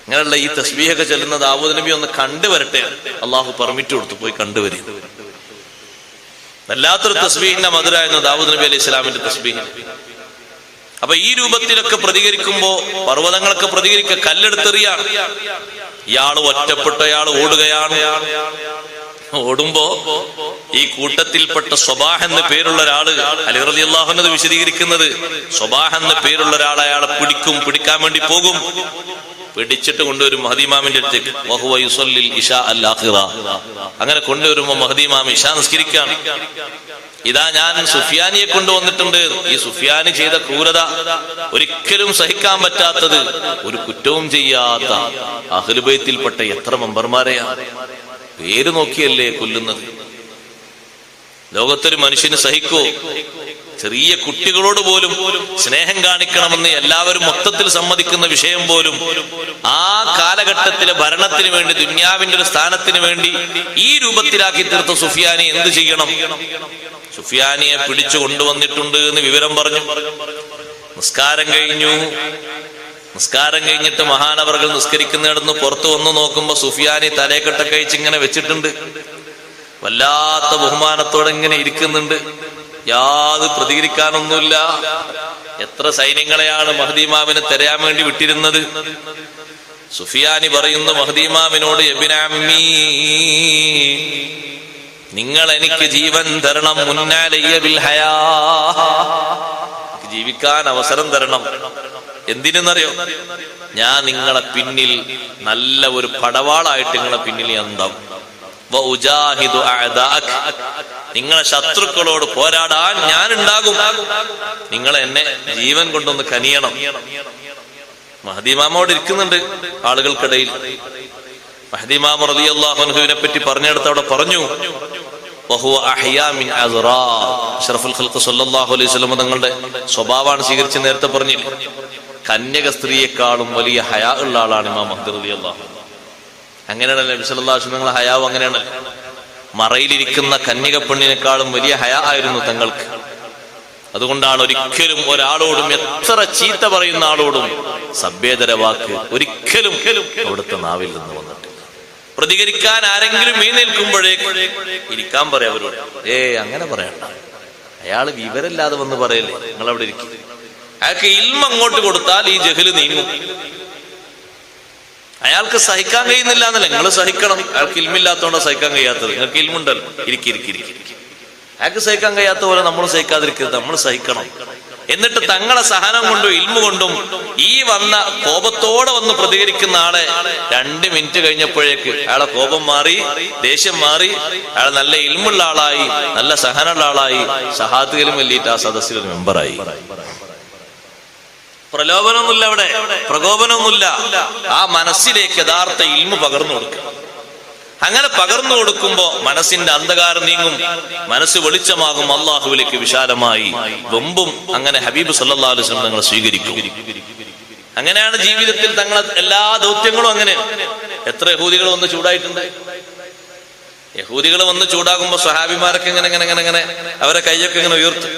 അങ്ങനെയുള്ള ഈ തസ്ബീഹൊക്കെ ചെല്ലുന്ന ദാവൂദ് നബി ഒന്ന് കണ്ടുവരട്ടെ. അള്ളാഹു പെർമിറ്റ് കൊടുത്തു, പോയി കണ്ടുവരും. വല്ലാത്തൊരു തസ്ബീഹിന്റെ മധുരായിരുന്നു ദാവൂദ് നബി അലൈഹി സ്വലാമിന്റെ തസ്ബീഹ്. അപ്പൊ ഈ രൂപത്തിലൊക്കെ പ്രതികരിക്കുമ്പോ പർവ്വതങ്ങളൊക്കെ പ്രതികരിക്കുക, കല്ലെടുത്തെറിയാണ്. ഇയാൾ ഒറ്റപ്പെട്ട ഇയാൾ ഓടുകയാണ്. ഓടുമ്പോ ഈ കൂട്ടത്തിൽപ്പെട്ട സ്വബാഹ് എന്ന് പേരുള്ള ഒരാള്, അലി റളിയല്ലാഹു അൻഹു വിശദീകരിക്കുന്നത്, സ്വബാഹ് എന്ന് പേരുള്ള ഒരാൾ അയാളെ പിടിക്കാൻ വേണ്ടി പോകും. പിടിച്ചിട്ട് കൊണ്ടുവരും മഹദി ഇമാമിന്റെ അടുത്തേക്ക്. വഹുവ യുസല്ലിൽ ഇശാ അൽ ആഖിറ. അങ്ങനെ കൊണ്ടുവരുമ്പോ മഹദി ഇമാം ഇശാ നിസ്കരിക്കാൻ, ഇതാ ഞാൻ സുഫിയാനിയെ കൊണ്ടുവന്നിട്ടുണ്ട്. ഈ സുഫിയാനി ചെയ്ത ക്രൂരത ഒരിക്കലും സഹിക്കാൻ പറ്റാത്തത്, ഒരു കുറ്റവും ചെയ്യാത്ത അഹ്ലു ബൈത്തിൽപ്പെട്ട എത്ര മെമ്പർമാരെയാണ് പേര് നോക്കിയല്ലേ കൊല്ലുന്നത്. ലോകത്തൊരു മനുഷ്യന് സഹിക്കോ? ചെറിയ കുട്ടികളോട് പോലും സ്നേഹം കാണിക്കണമെന്ന് എല്ലാവരും മൊത്തത്തിൽ സമ്മതിക്കുന്ന വിഷയം പോലും ആ കാലഘട്ടത്തിലെ ഭരണത്തിന് വേണ്ടി, ദുന്യാവിന്റെ ഒരു സ്ഥാനത്തിന് വേണ്ടി ഈ രൂപത്തിലാക്കി തീർത്ത സുഫിയാനി എന്ത് ചെയ്യണം? സുഫിയാനിയെ പിടിച്ചു കൊണ്ടുവന്നിട്ടുണ്ട് എന്ന് വിവരം പറഞ്ഞു. നിസ്കാരം കഴിഞ്ഞു. നിസ്കാരം കഴിഞ്ഞിട്ട് മഹാനവറുകൾ നിസ്കരിക്കുന്നിടന്ന് പുറത്തു വന്നു നോക്കുമ്പോ സുഫിയാനി തലയെക്കെട്ടൊക്കെ കഴിച്ചിങ്ങനെ വെച്ചിട്ടുണ്ട്. വല്ലാത്ത ബഹുമാനത്തോടെ ഇങ്ങനെ ഇരിക്കുന്നുണ്ട്. യാതൊരു പ്രതികരിക്കാനൊന്നുമില്ല. എത്ര സൈന്യങ്ങളെയാണ് മഹദി ഇമാമിനെ തെരയാൻ വേണ്ടി വിട്ടിരുന്നത്. സുഫിയാനി പറയുന്നു മഹദി ഇമാമിനോട്, ഇബ്നു അമ്മീ, നിങ്ങൾ എനിക്ക് ജീവൻ തരണം, മുന്നാലയ്യ ബിൽ ഹയാ, ജീവിക്കാൻ അവസരം തരണം. എന്തിനെന്നറിയോ? ഞാൻ നിങ്ങളെ പിന്നിൽ നല്ല ഒരു പടവാളായിട്ട് നിങ്ങളെ പിന്നിൽ എന്താവും. നിങ്ങളെ ശത്രുക്കളോട് പോരാടാൻ ഞാൻ ഉണ്ടാകും. നിങ്ങൾ എന്നെ ജീവൻ കൊണ്ടൊന്ന് കനിയണം. മഹദി ഇമാമോട് ഇരിക്കുന്നുണ്ട് ആളുകൾക്കിടയിൽ. മഹദി ഇമാം റളിയല്ലാഹു അൻഹുവിനെ പറ്റി പറഞ്ഞെടുത്ത് അവിടെ പറഞ്ഞു, വഹുവ അഹ്യാ മിൻ അസ്റാ. അഷ്റഫുൽ ഖൽഖ് സല്ലല്ലാഹു അലൈഹി വസല്ലം തങ്ങളുടെ സ്വഭാവമാണ് സ്വീകരിച്ച് നേരത്തെ പറഞ്ഞില്ലേ. കന്യക സ്ത്രീയെക്കാളും വലിയ ഹയാ ഉള്ള ആളാണ് ഇമാം മഹ്ദി റളിയല്ലാഹു അൻഹു. അങ്ങനെയാണല്ലോ നബി സല്ലല്ലാഹു അലൈഹി വസല്ലം തങ്ങളുടെ ഹയാവ് അങ്ങനെയാണല്ലോ. മറയിലിരിക്കുന്ന കന്യക പെണ്ണിനെക്കാളും വലിയ ഹയാ ആയിരുന്നു തങ്ങൾക്ക്. അതുകൊണ്ടാണ് ഒരിക്കലും ഒരാളോടും, എത്ര ചീത്ത പറയുന്ന ആളോടും സഭ്യേതര വാക്ക് ഒരിക്കലും അവിടുത്തെ നാവിൽ നിന്ന് വന്നിട്ടില്ല. പ്രതികരിക്കാൻ ആരെങ്കിലും എഴുന്നേൽക്കുമ്പോഴേക്ക് ഇരിക്കാൻ പറയാം അവരോട്. അങ്ങനെ പറയണ്ട, അയാള് വിവരമില്ലാതെ വന്ന് പറയല്ലേ, നിങ്ങൾ അവിടെ ഇരിക്കും. അയാൾക്ക് ഇൽമ അങ്ങോട്ട് കൊടുത്താൽ ഈ ജഹല് നീങ്ങും. അയാൾക്ക് സഹിക്കാൻ കഴിയുന്നില്ല എന്നല്ല, നിങ്ങൾ സഹിക്കണം. അയാൾക്ക് ഇൽമില്ലാത്തോണ്ടോ സഹിക്കാൻ കഴിയാത്തത്? നിങ്ങൾക്ക് ഇൽമുണ്ടല്ലോ, ഇരിക്കിരിക്കിരിക്കും. അയാൾക്ക് സഹിക്കാൻ കഴിയാത്ത പോലെ നമ്മൾ സഹിക്കാതിരിക്കരുത്, നമ്മൾ സഹിക്കണം. എന്നിട്ട് തങ്ങളെ സഹനം കൊണ്ടും ഇൽമു കൊണ്ടും ഈ വന്ന കോപത്തോടെ വന്ന് പ്രതികരിക്കുന്ന ആളെ 2 മിനിറ്റ് കഴിഞ്ഞപ്പോഴേക്ക് അയാളെ കോപം മാറി, ദേഷ്യം മാറി, അയാൾ നല്ല ഇൽമുള്ള ആളായി, നല്ല സഹനമുള്ള ആളായി, ഷഹാദത്തിലും വലിയിട്ട് ആ സദസ്സിലൊരു മെമ്പറായി. പ്രലോഭനമൊന്നുമില്ല അവിടെ, പ്രകോപനമൊന്നുമില്ല. ആ മനസ്സിലേക്ക് യഥാർത്ഥ ഇൽമു പകർന്നു കൊടുക്കുക. അങ്ങനെ പകർന്നു കൊടുക്കുമ്പോ മനസ്സിന്റെ അന്ധകാരം നീങ്ങും, മനസ്സ് വെളിച്ചമാകും, അള്ളാഹുവിലേക്ക് വിശാലമായി വെമ്പും. അങ്ങനെ ഹബീബ് സല്ലല്ലാഹു അലൈഹി വസല്ലം തങ്ങളെ സ്വീകരിക്കും. അങ്ങനെയാണ് ജീവിതത്തിൽ തങ്ങളെ എല്ലാ ദൗത്യങ്ങളും. അങ്ങനെ എത്ര യഹൂദികൾ വന്ന് ചൂടായിട്ടുണ്ട്. യഹൂദികൾ വന്ന് ചൂടാകുമ്പോ സ്വഹാബിമാരൊക്കെ ഇങ്ങനെ അവരെ കൈയൊക്കെ ഇങ്ങനെ ഉയർത്തും.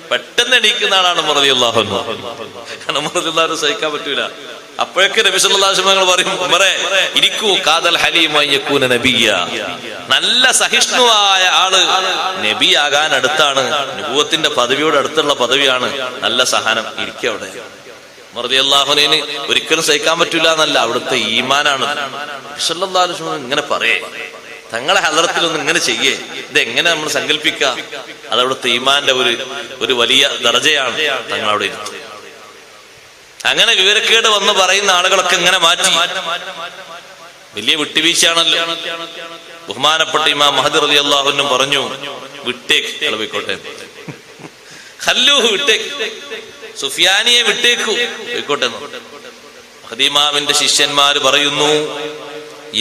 പെട്ടെന്ന് എണീക്കുന്ന ആളാണ് റളിയല്ലാഹു അൻഹു. കാരണം റളിയല്ലാഹു സഹിക്കാൻ പറ്റൂല. അപ്പോഴൊക്കെ നബി സല്ലല്ലാഹു അലൈഹി വസല്ലം പറയും, ഉമറേ ഇരിക്കൂ, കാദൽ ഹലീമ യകൂന നബിയ. നല്ല സഹിഷ്ണുവായ ആള് നബിയാകാൻ അടുത്താണ്. നബുവത്തിന്റെ പദവിയോട് അടുത്തുള്ള പദവിയാണ് നല്ല സഹനം. ഇരിക്കുക അവിടെ. റളിയല്ലാഹു അൻഹുവിന് ഒരിക്കലും സഹിക്കാൻ പറ്റൂല എന്നല്ല, അവിടുത്തെ ഈമാനാണ്. നബി സല്ലല്ലാഹു അലൈഹി വസല്ലം ഇങ്ങനെ പറയേ, തങ്ങളെ ഹദറത്തിലൊന്നും ഇങ്ങനെ ചെയ്യേ, ഇതെങ്ങനെ നമ്മൾ സങ്കല്പിക്കുക? അതവിടുത്തെ ഈമാന്റെ ഒരു വലിയ ദർജയാണ്. തങ്ങൾ അവിടെ ഇരുത്തും. അങ്ങനെ വിവരക്കേട് വന്ന് പറയുന്ന ആളുകളൊക്കെ ഇങ്ങനെ മാറ്റി. വലിയ വിട്ടുവീഴ്ചയാണല്ലോ. ബഹുമാനപ്പെട്ട ഇമാം മഹദി റളിയല്ലാഹു അൻഹു പറഞ്ഞു, വിട്ടേക്ക്, അയാൾ പോയിക്കോട്ടെ, ഖല്ലൂഹു, വിട്ടേക്ക്, സുഫിയാനിയെ വിട്ടേക്കു, പോയിക്കോട്ടെ. മഹദി ഇമാമിന്റെ ശിഷ്യന്മാര് പറയുന്നു,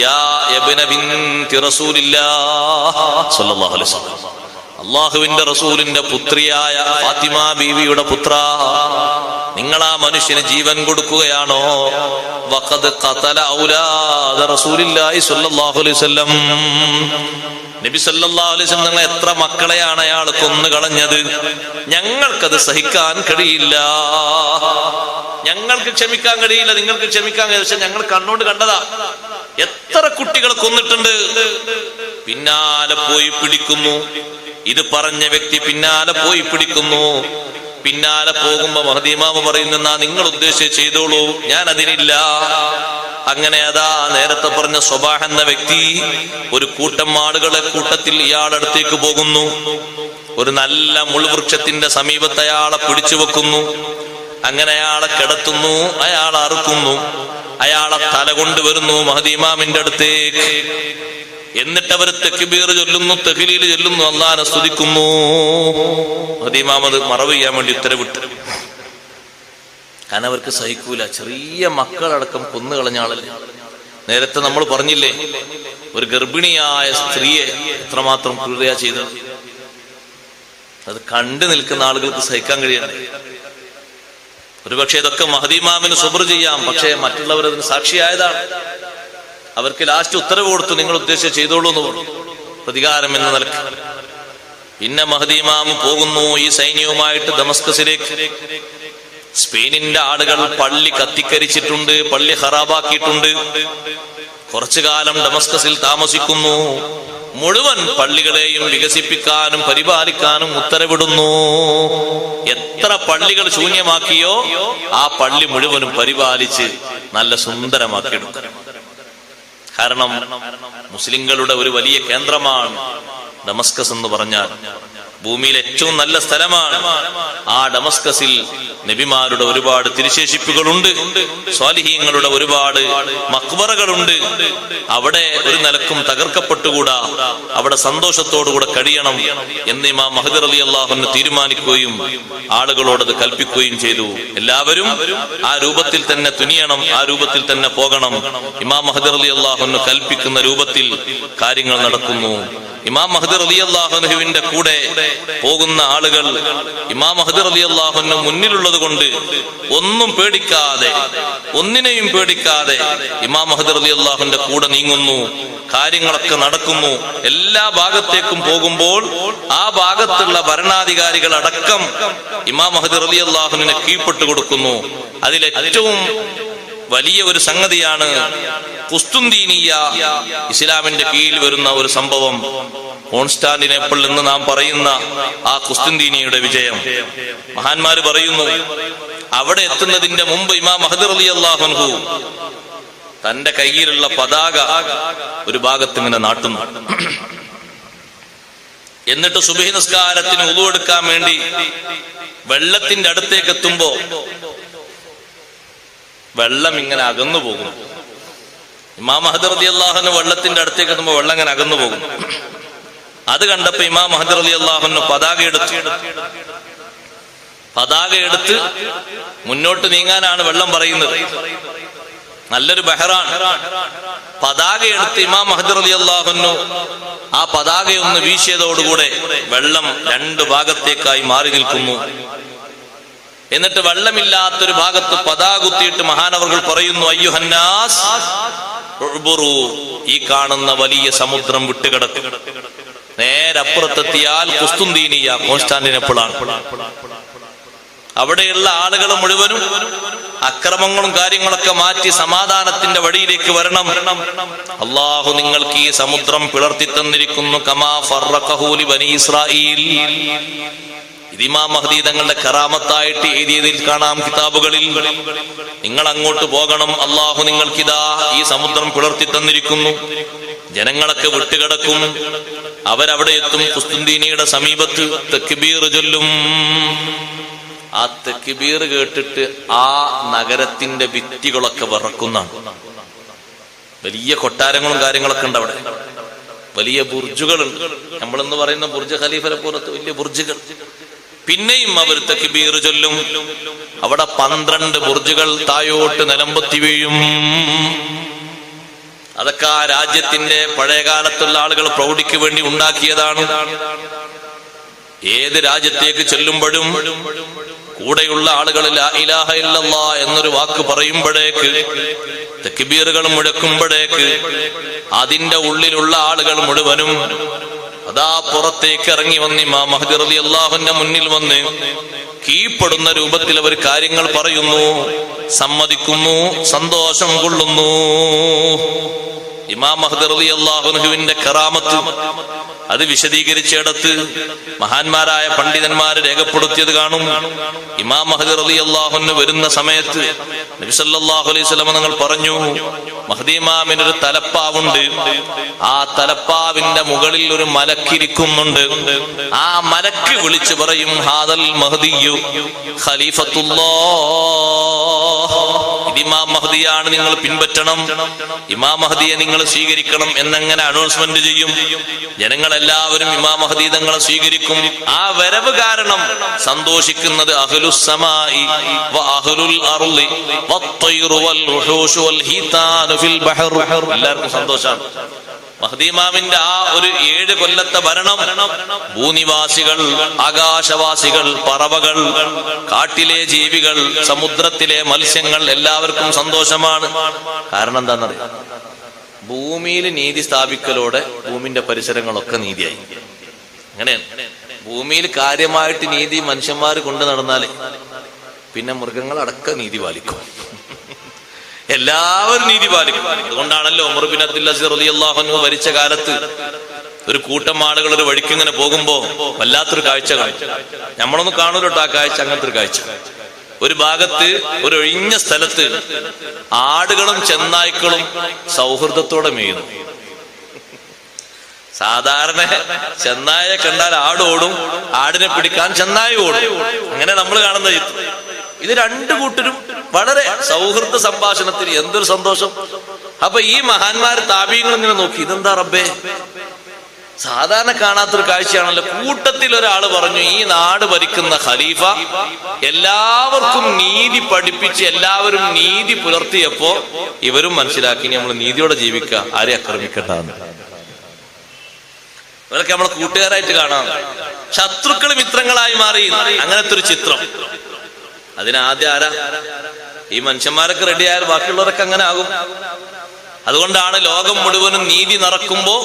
യാ ഇബ്ന ബിൻതി റസൂലില്ലാഹ് സ്വല്ലല്ലാഹു അലൈഹി വസല്ലം, അല്ലാഹുവിന്റെ റസൂലിന്റെ പുത്രിയായ ഫാത്തിമ ബീവിയുടെ പുത്ര, നിങ്ങൾ ആ മനുഷ്യന് ജീവൻ കൊടുക്കുകയാണോ? വഖദ് ഖതല ഔലാദ റസൂലില്ലാഹി സ്വല്ലല്ലാഹു അലൈഹി വസല്ലം. നബി സല്ലല്ലാഹു അലൈഹി വസല്ലം നിങ്ങൾ എത്ര മക്കളെയാണ് അയാൾ കൊന്നു കളഞ്ഞത്? ഞങ്ങൾക്കത് സഹിക്കാൻ കഴിയില്ല, ഞങ്ങൾക്ക് ക്ഷമിക്കാൻ കഴിയില്ല. നിങ്ങൾക്ക് ക്ഷമിക്കാൻ കഴിയില്ല, പക്ഷെ ഞങ്ങൾ കണ്ണോണ്ട് കണ്ടതാ. എത്ര കുട്ടികളെ കൊന്നിട്ടുണ്ട്. പിന്നാലെ പോയി പിടിക്കുന്നു. ഇത് പറഞ്ഞ വ്യക്തി പിന്നാലെ പോയി പിടിക്കുന്നു. പിന്നാലെ പോകുമ്പോ മഹദി ഇമാമ് പറയുന്ന നിങ്ങൾ ഉദ്ദേശിച്ച് ചെയ്തോളൂ, ഞാൻ അതിനില്ല. അങ്ങനെ അതാ നേരത്തെ പറഞ്ഞ സ്വബാഹ് എന്ന വ്യക്തി ഒരു കൂട്ടം ആളുകളെ കൂട്ടത്തിൽ ഇയാളടുത്തേക്ക് പോകുന്നു. ഒരു നല്ല മുൾവൃക്ഷത്തിന്റെ സമീപത്ത് അയാളെ പിടിച്ചു വെക്കുന്നു. അങ്ങനെ അയാളെ കിടത്തുന്നു, അയാളെ അറുക്കുന്നു, അയാളെ തല കൊണ്ടുവരുന്നു മഹദി ഇമാമിന്റെ അടുത്തേക്ക്. എന്നിട്ട് അവർ തക്ബീർ ചൊല്ലുന്നു, തഹ്ലീൽ ചൊല്ലുന്നു, അല്ലാഹനെ സ്തുതിക്കുന്നു. മഹദി ഇമാം അത് മറവ് ചെയ്യാൻ വേണ്ടി ഉത്തരവിട്ടു. കാരണം അവർക്ക് സഹിക്കൂല. ചെറിയ മക്കളടക്കം കൊന്നുകളഞ്ഞ ആളല്ലേ. നേരത്തെ നമ്മൾ പറഞ്ഞില്ലേ, ഒരു ഗർഭിണിയായ സ്ത്രീയെ എത്രമാത്രം ക്രൂരത ചെയ്തത്. അത് കണ്ടു നിൽക്കുന്ന ആളുകൾക്ക് സഹിക്കാൻ കഴിയണ്ടേ? ഒരുപക്ഷെ ഇതൊക്കെ മഹദി ഇമാമിന് സുബ്ർ ചെയ്യാം, പക്ഷേ മറ്റുള്ളവർ അതിന് സാക്ഷിയായതാണ്. അവർക്ക് ലാസ്റ്റ് ഉത്തരവ് കൊടുത്തു, നിങ്ങൾ ഉദ്ദേശിച്ച് ചെയ്തോളൂ എന്ന് പറഞ്ഞു, പ്രതികാരം എന്ന നിലക്ക്. പിന്നെ മഹദി ഇമാം പോകുന്നു ഈ സൈന്യവുമായിട്ട് ദമസ്കസിലേക്ക്. സ്പെയിനിന്റെ ആളുകൾ പള്ളി കത്തിക്കരിച്ചിട്ടുണ്ട്, പള്ളി ഖറാബാക്കിയിട്ടുണ്ട്. കുറച്ചു കാലം ഡമസ്കസിൽ താമസിക്കുന്നു. മുഴുവൻ പള്ളികളെയും വികസിപ്പിക്കാനും പരിപാലിക്കാനും ഉത്തരവിടുന്നു. എത്ര പള്ളികൾ ശൂന്യമാക്കിയോ ആ പള്ളി മുഴുവനും പരിപാലിച്ച് നല്ല സുന്ദരമാക്കിയെടുക്കും. കാരണം മുസ്ലിങ്ങളുടെ ഒരു വലിയ കേന്ദ്രമാണ് ഡമസ്കസ് എന്ന് പറഞ്ഞാൽ. ഭൂമിയിൽ ഏറ്റവും നല്ല സ്ഥലമാണ്. ആ ഡമസ്കസിൽ നബിമാരുടെ ഒരുപാട് തിരുശേഷിപ്പുകളുണ്ട്, സ്വാലിഹീങ്ങളുടെ ഒരുപാട് മഖ്ബറകളുണ്ട്. അവിടെ ഒരു നിലക്കും തകർക്കപ്പെട്ടുകൂടാ, അവിടെ സന്തോഷത്തോടുകൂടെ കഴിയണം എന്ന് ഇമാം മഹദി റളിയല്ലാഹു അൻഹു തീരുമാനിക്കുകയും ആളുകളോടത് കൽപ്പിക്കുകയും ചെയ്തു. എല്ലാവരും ആ രൂപത്തിൽ തന്നെ തുനിയണം, ആ രൂപത്തിൽ തന്നെ പോകണം. ഇമാം മഹദി റളിയല്ലാഹു അൻഹു കൽപ്പിക്കുന്ന രൂപത്തിൽ കാര്യങ്ങൾ നടക്കുന്നു. ഇമാം മഹദി റളിയല്ലാഹു അൻഹുവിന്റെ കൂടെ പോകുന്ന ആളുകൾ ഇമാം മഹദി റളിയല്ലാഹു അൻഹു മുന്നിലുള്ളത് കൊണ്ട് ഒന്നും പേടിക്കാതെ, ഒന്നിനെയും പേടിക്കാതെ ഇമാം മഹദി റളിയല്ലാഹുവിന്റെ കൂടെ നീങ്ങുന്നു. കാര്യങ്ങളൊക്കെ നടക്കുന്നു. എല്ലാ ഭാഗത്തേക്കും പോകുമ്പോൾ ആ ഭാഗത്തുള്ള ഭരണാധികാരികൾ അടക്കം ഇമാം മഹദി റളിയല്ലാഹുവിനെ കീഴ്പ്പെട്ടു കൊടുക്കുന്നു. അതിലേറ്റവും വലിയ ഒരു സംഗതിയാണ് കുസ്തുന്തീനിയ, ഇസ്ലാമിന്റെ കീഴിൽ വരുന്ന ഒരു സംഭവം. കോൺസ്റ്റാന്റിനോപ്പിൾ എന്ന് നാം പറയുന്ന ആ കുസ്തുന്തീനിയയുടെ വിജയം. മഹാന്മാര് പറയുന്നു, അവിടെ എത്തുന്നതിന്റെ മുമ്പ് ഇമാം മഹദി റളിയല്ലാഹു അൻഹു തന്റെ കയ്യിലുള്ള പതാക ഒരു ഭാഗത്ത് ഇങ്ങനെ നാട്ടുന്നു. എന്നിട്ട് സുബ്ഹി നിസ്കാരത്തിന് വുളു എടുക്കാൻ വേണ്ടി വെള്ളത്തിന്റെ അടുത്തേക്ക് എത്തുമ്പോ വെള്ളം ഇങ്ങനെ അകന്നു പോകും. ഇമാം മഹദി റളിയല്ലാഹു അൻഹു വെള്ളത്തിന്റെ അടുത്തേക്ക് എത്തുമ്പോൾ വെള്ളം ഇങ്ങനെ അകന്നു പോകും. അത് കണ്ടപ്പോ ഇമാം മഹദി റളിയല്ലാഹു അൻഹു പതാക എടുത്ത് മുന്നോട്ട് നീങ്ങാനാണ് വെള്ളം പറയുന്നത്. നല്ലൊരു ബഹറാണ്. പതാക എടുത്ത് ഇമാം മഹദി റളിയല്ലാഹു അൻഹു ആ പതാകയൊന്ന് വീശിയതോടുകൂടെ വെള്ളം രണ്ടു ഭാഗത്തേക്കായി മാറി നിൽക്കുന്നു. എന്നിട്ട് വെള്ളമില്ലാത്തൊരു ഭാഗത്ത് പതാക കുത്തിയിട്ട് മഹാനവർകൾ പറയുന്നു, അയ്യുഹന്നാസ് ഉഅ്ബുറു, ഈ കാണുന്ന വലിയ സമുദ്രം വിട്ടുകിടക്കും. നേരപ്പുറത്തെത്തിയാൽ കുസ്തുന്തീനിയ, കോൺസ്റ്റാന്റിനോപ്പിളാണ്. അവിടെയുള്ള ആളുകൾ മുഴുവനും അക്രമങ്ങളും കാര്യങ്ങളൊക്കെ മാറ്റി സമാധാനത്തിന്റെ വഴിയിലേക്ക് വരണം. അല്ലാഹു നിങ്ങൾക്ക് ഈ സമുദ്രം പിളർത്തി തന്നിരിക്കുന്നു. കമാ ഫറഖഹു ലി ബനി ഇസ്രായീൽ. ഇത് ഇമാം മഹ്ദി തങ്ങളുടെ കറാമത്തായിട്ട് എഴുതിയതിൽ കാണാം കിതാബുകളിൽ. നിങ്ങൾ അങ്ങോട്ട് പോകണം, അല്ലാഹു നിങ്ങൾക്കിതാ ഈ സമുദ്രം പിളർത്തി തന്നിരിക്കുന്നു. ജനങ്ങളൊക്കെ വിട്ടുകിടക്കും, അവരവിടെ എത്തും. കുസ്തുന്തീനിയുടെ സമീപത്ത് തക്ബീർ ചൊല്ലും. ആ തക്ബീർ കേട്ടിട്ട് ആ നഗരത്തിന്റെ ഭിത്തികളൊക്കെ വിറക്കുന്നതാണ്. വലിയ കൊട്ടാരങ്ങളും കാര്യങ്ങളൊക്കെ ഉണ്ട് അവിടെ. വലിയ ബുർജുകളുണ്ട്. നമ്മളെന്ന് പറയുന്ന ബുർജ് ഖലീഫയെ പോലത്തെ വലിയ ബുർജുകൾ. പിന്നെയും അവർ തക്ബീർ ചൊല്ലും. അവിടെ 12 ബുർജുകൾ തായോട്ട് നിലംപൊത്തി വീഴും. അതൊക്കെ ആ രാജ്യത്തിന്റെ പഴയകാലത്തുള്ള ആളുകൾ പ്രൗഢിക്ക് വേണ്ടി ഉണ്ടാക്കിയതാണ്. ഏത് രാജ്യത്തേക്ക് ചെല്ലുമ്പോഴും കൂടെയുള്ള ആളുകൾ ലാ ഇലാഹ ഇല്ലല്ലാഹ് എന്നൊരു വാക്ക് പറയുമ്പോഴേക്ക്, തക്ബീറുകൾ മുഴക്കുമ്പോഴേക്ക് അതിന്റെ ഉള്ളിലുള്ള ആളുകൾ മുഴുവനും അതാ പുറത്തേക്ക് ഇറങ്ങി വന്ന് ഇമാം മഹ്ദി റളിയല്ലാഹുവിന്റെ മുന്നിൽ വന്ന് കീഴ്പ്പെടുന്ന രൂപത്തിൽ അവർ കാര്യങ്ങൾ പറയുന്നു, സമ്മതിക്കുന്നു, സന്തോഷം കൊള്ളുന്നു. ഇമാം മഹ്ദി റളിയല്ലാഹു അൻഹുവിന്റെ കറാമത്ത് അത് വിശദീകരിച്ചിടത്ത് മഹാന്മാരായ പണ്ഡിതന്മാര് രേഖപ്പെടുത്തിയത് കാണും. ഇമാം മഹ്ദി റളിയല്ലാഹു അൻഹു വരുന്ന സമയത്ത് നബി സല്ലല്ലാഹു അലൈഹി വസല്ലം തങ്ങൾ പറഞ്ഞു, മഹ്ദി ഇമാമിനൊരു തലപ്പാവുണ്ട്, ആ തലപ്പാവിന്റെ മുകളിൽ ഒരു മലക്കിരിക്കുന്നുണ്ട്. ആ മലക്ക് വിളിച്ചു പറയും, ഹാദൽ മഹ്ദിയു ഖലീഫത്തുല്ലാഹ്, ഇത് ഇമാം മഹ്ദിയാണ്, നിങ്ങൾ പിൻപറ്റണം, ഇമാം മഹ്ദിയെ നിങ്ങൾ സ്വീകരിക്കണം എന്നങ്ങനെ അനൗൺസ്മെന്റ് ചെയ്യും. ജനങ്ങളെല്ലാവരും ഇമാം മഹ്ദി തങ്ങളെ സ്വീകരിക്കും. ആ വരവ് കാരണം സന്തോഷിക്കുന്നത് അഹ്ലുസ് സമാഇ വ അഹ്ലുൽ അർളി വത്തയ്റു വൽ റുഹൂഷു വൽ ഹീതാനു ഫിൽ ബഹർ, എല്ലാവർക്കും സന്തോഷമാണ്. മഹ്ദി ഇമാമിന്റെ ആ ഒരു 7 കൊല്ലത്തെ ഭരണം ഭൂനിവാസികൾ, ആകാശവാസികൾ, പറവകൾ, കാട്ടിലെ ജീവികൾ, സമുദ്രത്തിലെ മത്സ്യങ്ങൾ എല്ലാവർക്കും സന്തോഷമാണ്. കാരണം എന്താണെന്നറിയാം? ഭൂമിയിൽ നീതി സ്ഥാപിക്കലോടെ ഭൂമിന്റെ പരിസരങ്ങളൊക്കെ നീതിയായി. അങ്ങനെയാണ്. ഭൂമിയിൽ കാര്യമായിട്ട് നീതി മനുഷ്യന്മാർ കൊണ്ടു നടന്നാലേ പിന്നെ മൃഗങ്ങൾ അടക്കം നീതി പാലിക്കും, എല്ലാവരും നീതി പാലിക്കും. അതുകൊണ്ടാണല്ലോ ഉമർ ബിൻ അബ്ദുൽ അസീസ് റളിയല്ലാഹു അൻഹു ഭരിച്ച കാലത്ത് ഒരു കൂട്ടം ആളുകൾ ഒരു വഴിക്കിങ്ങനെ പോകുമ്പോ വല്ലാത്തൊരു കാഴ്ച കാണും. നമ്മളൊന്നും കാണൂലോ ആ കാഴ്ച. അങ്ങനത്തെ ഒരു കാഴ്ച. ഒരു ഭാഗത്ത് ഒരു ഒഴിഞ്ഞ സ്ഥലത്ത് ആടുകളും ചെന്നായ്ക്കളും സൗഹൃദത്തോടെ മേയുന്നു. സാധാരണ ചെന്നായെ കണ്ടാൽ ആടോടും, ആടിനെ പിടിക്കാൻ ചെന്നായി ഓടും. അങ്ങനെ നമ്മൾ കാണുന്ന ചിത്രം. ഇത് 2 കൂട്ടരും വളരെ സൗഹൃദ സംഭാഷണത്തിന് എന്തൊരു സന്തോഷം. അപ്പൊ ഈ മഹാന്മാര് താബീങ്ങൾ ഇങ്ങനെ നോക്കി, ഇതെന്താ റബ്ബേ, സാധാരണ കാണാത്തൊരു കാഴ്ചയാണല്ലോ. കൂട്ടത്തിൽ ഒരാൾ പറഞ്ഞു, ഈ നാട് ഭരിക്കുന്ന ഖലീഫ എല്ലാവർക്കും നീതി പഠിപ്പിച്ച് എല്ലാവരും നീതി പുലർത്തിയപ്പോ ഇവരും മനസ്സിലാക്കി നമ്മൾ നീതിയോടെ ജീവിക്കുക, ആരെ ആക്രമിക്കണ്ടെന്ന്. ഇവരൊക്കെ നമ്മളെ കൂട്ടുകാരായിട്ട് കാണാം, ശത്രുക്കൾ മിത്രങ്ങളായി മാറി. അങ്ങനത്തെ ഒരു ചിത്രം. അതിനാദ്യം ആരാ? ഈ മനുഷ്യന്മാരൊക്കെ റെഡിയായാൽ ബാക്കിയുള്ളവരൊക്കെ അങ്ങനെ ആകും. അതുകൊണ്ടാണ് ലോകം മുഴുവനും നീതി നടക്കുമ്പോ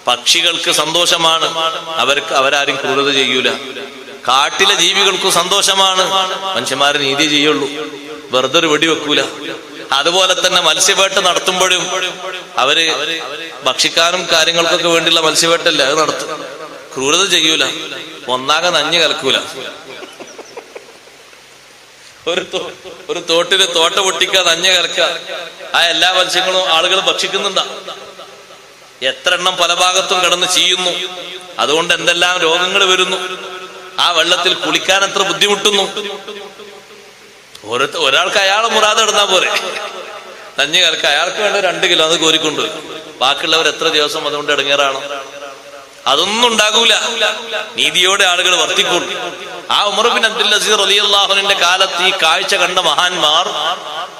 പക്ഷികൾക്ക് സന്തോഷമാണ്, അവരാരും ക്രൂരത ചെയ്യൂല. കാട്ടിലെ ജീവികൾക്കും സന്തോഷമാണ്, മനുഷ്യന്മാര് നീതി ചെയ്യുള്ളൂ, വെറുതെ ഒരു വെടിവെക്കൂല. അതുപോലെ തന്നെ മത്സ്യവേട്ട നടത്തുമ്പോഴും അവര് ഭക്ഷിക്കാനും കാര്യങ്ങൾക്കൊക്കെ വേണ്ടിയുള്ള മത്സ്യവേട്ടല്ലേ അത് നടത്തും, ക്രൂരത ചെയ്യൂല, ഒന്നാകെ നഞ്ഞു കലക്കൂല. ഒരു തോട്ടില് തോട്ട പൊട്ടിക്കുക, നഞ്ഞ കലക്കുക, ആ എല്ലാ മത്സ്യങ്ങളും ആളുകൾ ഭക്ഷിക്കുന്നുണ്ടാ. എത്ര എണ്ണം പല ഭാഗത്തും കിടന്ന് ചെയ്യുന്നു. അതുകൊണ്ട് എന്തെല്ലാം രോഗങ്ങൾ വരുന്നു. ആ വെള്ളത്തിൽ കുളിക്കാൻ എത്ര ബുദ്ധിമുട്ടുന്നു. ഒരാൾക്ക് അയാളെ മുറാതെ ഇടുന്നാ പോരെ, നഞ്ഞു കലക്ക. അയാൾക്ക് വേണ്ട 2 കിലോ അത് കോരിക്കൊണ്ട്, ബാക്കിയുള്ളവർ എത്ര ദിവസം അതുകൊണ്ട് ഇടങ്ങേറാണോ? അതൊന്നും ഉണ്ടാകൂല. നീതിയോടെ ആളുകൾ വർത്തിക്കൊള്ളു. ആ ഉമർ ബിൻ അബ്ദുൽ അസീസ് റളിയല്ലാഹു അൻഹുവിന്റെ കാലത്ത് ഈ കാഴ്ച കണ്ട മഹാന്മാർ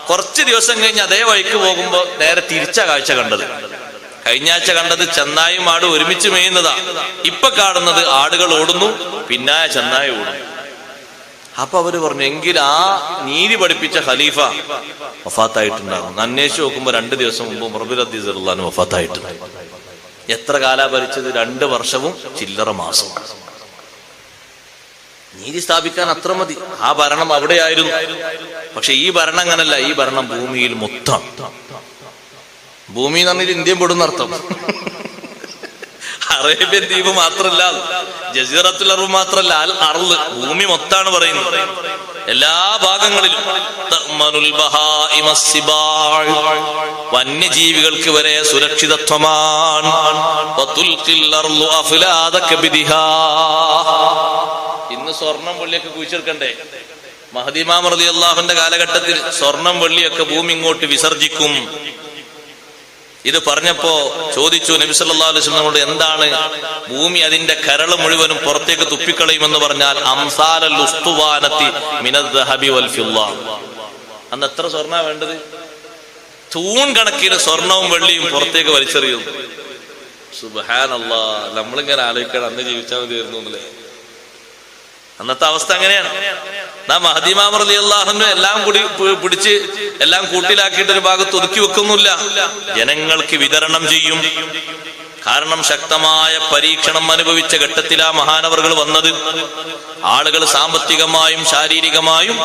കുറച്ച് ദിവസം കഴിഞ്ഞ് അതേ വഴിക്ക് പോകുമ്പോ നേരെ തിരിച്ച കാഴ്ച കണ്ടത്. കഴിഞ്ഞ ആഴ്ച കണ്ടത് ചെന്നായും ആടും ഒരുമിച്ച് മേയുന്നതാ. ഇപ്പൊ കാണുന്നത് ആടുകൾ ഓടുന്നു, പിന്നായ ചെന്നായ ഓടുന്നു. അപ്പൊ അവര് പറഞ്ഞു, എങ്കിൽ ആ നീതി പഠിപ്പിച്ച ഖലീഫ വഫാത്തായിട്ടുണ്ടാകും. അന്വേഷിച്ച് നോക്കുമ്പോ 2 ദിവസം മുമ്പ് ഉമർ ബിൻ അബ്ദുൽ അസീസ് റളിയല്ലാഹു അൻഹു വഫാത്തായിട്ടുണ്ട്. എത്ര കാലാ ഭരിച്ചത്? 2 വർഷവും ചില്ലറ മാസം. നീതി സ്ഥാപിക്കാൻ അത്ര മതി. ആ ഭരണം അവിടെയായിരുന്നു. പക്ഷെ ഈ ഭരണം അങ്ങനല്ല. ഈ ഭരണം ഭൂമിയിൽ മൊത്തം. ഭൂമി എന്ന് പറഞ്ഞാൽ ഇന്ത്യൻ പെടുന്നർത്ഥം. അറേബ്യൻ ദ്വീപ് മാത്രല്ല, ജസീറത്തുൽ അറബ് മാത്രല്ല, അൽ അർള്, ഭൂമി മൊത്താണ് പറയുന്നത്. എല്ലാ ഭാഗങ്ങളിലും വന്യജീവികൾക്ക് വരെ സുരക്ഷിതത്വമാണ്. ഇന്ന് സ്വർണം വെള്ളിയൊക്കെ കുഴിച്ചെടുക്കണ്ടേ? മഹ്ദി ഇമാം റളിയല്ലാഹുവിന്റെ കാലഘട്ടത്തിൽ സ്വർണം വെള്ളിയൊക്കെ ഭൂമി ഇങ്ങോട്ട് വിസർജിക്കും. ഇത് പറഞ്ഞപ്പോ ചോദിച്ചു നബി സല്ലല്ലാഹു അലൈഹി വസല്ലം, എന്താണ് ഭൂമി അതിന്റെ കരൾ മുഴുവനും പുറത്തേക്ക് തുപ്പിക്കളയുമെന്ന് പറഞ്ഞാൽ അംസാലൽ ഉസ്തുവാനത്തി മിനദ് ദഹബി വൽ ഫിദ്ദ. അന്ന് എത്ര സ്വർണ്ണ വേണ്ടത്? തൂൺ കണക്കിന് സ്വർണവും വെള്ളിയും പുറത്തേക്ക് വലിച്ചെറിയും. സുബ്ഹാനല്ലാഹ്. നമ്മളിങ്ങനെ ആലോചിക്കണം, അന്ന് ജീവിച്ചാൽ മതിയായിരുന്നു എന്നല്ലേ. അന്നത്തെ അവസ്ഥ അങ്ങനെയാണ്. മഹ്ദി ഇമാം റളിയല്ലാഹു അൻഹു എല്ലാം കൂടി പിടിച്ച് എല്ലാം കൂട്ടിലാക്കിയിട്ട് ഒരു ഭാഗത്ത് ഒതുക്കി വെക്കുന്നില്ല, ജനങ്ങൾക്ക് വിതരണം ചെയ്യും. കാരണം ശക്തമായ പരീക്ഷണം അനുഭവിച്ച ഘട്ടത്തിലാ മഹാനവറുകൾ വന്നത്. ആളുകൾ സാമ്പത്തികമായും ശാരീരികമായും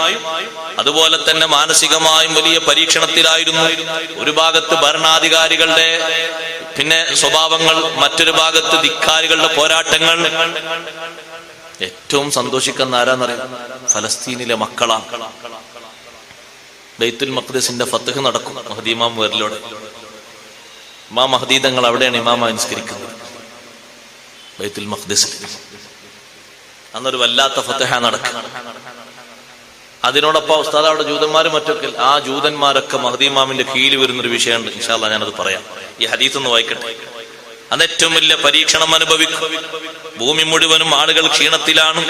അതുപോലെ തന്നെ മാനസികമായും വലിയ പരീക്ഷണത്തിലായിരുന്നു. ഒരു ഭാഗത്ത് ഭരണാധികാരികളുടെ പിന്നെ സ്വഭാവങ്ങൾ, മറ്റൊരു ഭാഗത്ത് ധിക്കാരികളുടെ പോരാട്ടങ്ങൾ. ഏറ്റവും സന്തോഷിക്കുന്ന ആരാന്നറിയാം? ഫലസ്തീനിലെ മക്കളാണ്. ബൈത്തുൽ മഖ്ദിസിന്റെ ഫത്ഹ് നടക്കും മഹ്ദി ഇമാം വരലോടെ. ഇമാം മഹ്ദി തങ്ങൾ അവിടെയാണ് ഇമാമ നിസ്കരിക്കുന്നത്, ബൈത്തുൽ മഖ്ദിസിൽ. അന്നൊരു വല്ലാത്ത ഫത്ഹ നടക്കും. അതിനോടൊപ്പം ഉസ്താദ് അവിടെ ജൂതന്മാരും മറ്റൊക്കെ, ആ ജൂതന്മാരൊക്കെ മഹ്ദി ഇമാമിന്റെ കീഴിൽ വരുന്നൊരു വിഷയമുണ്ട്. ഇൻഷാ അല്ലാഹ് ഞാനത് പറയാം. ഈ ഹദീസ് ഒന്ന് വായിക്കട്ടെ. അന്ന് ഏറ്റവും വലിയ പരീക്ഷണം അനുഭവിക്കും. ഭൂമി മുഴുവനും ആളുകൾ ക്ഷീണത്തിലാണ്.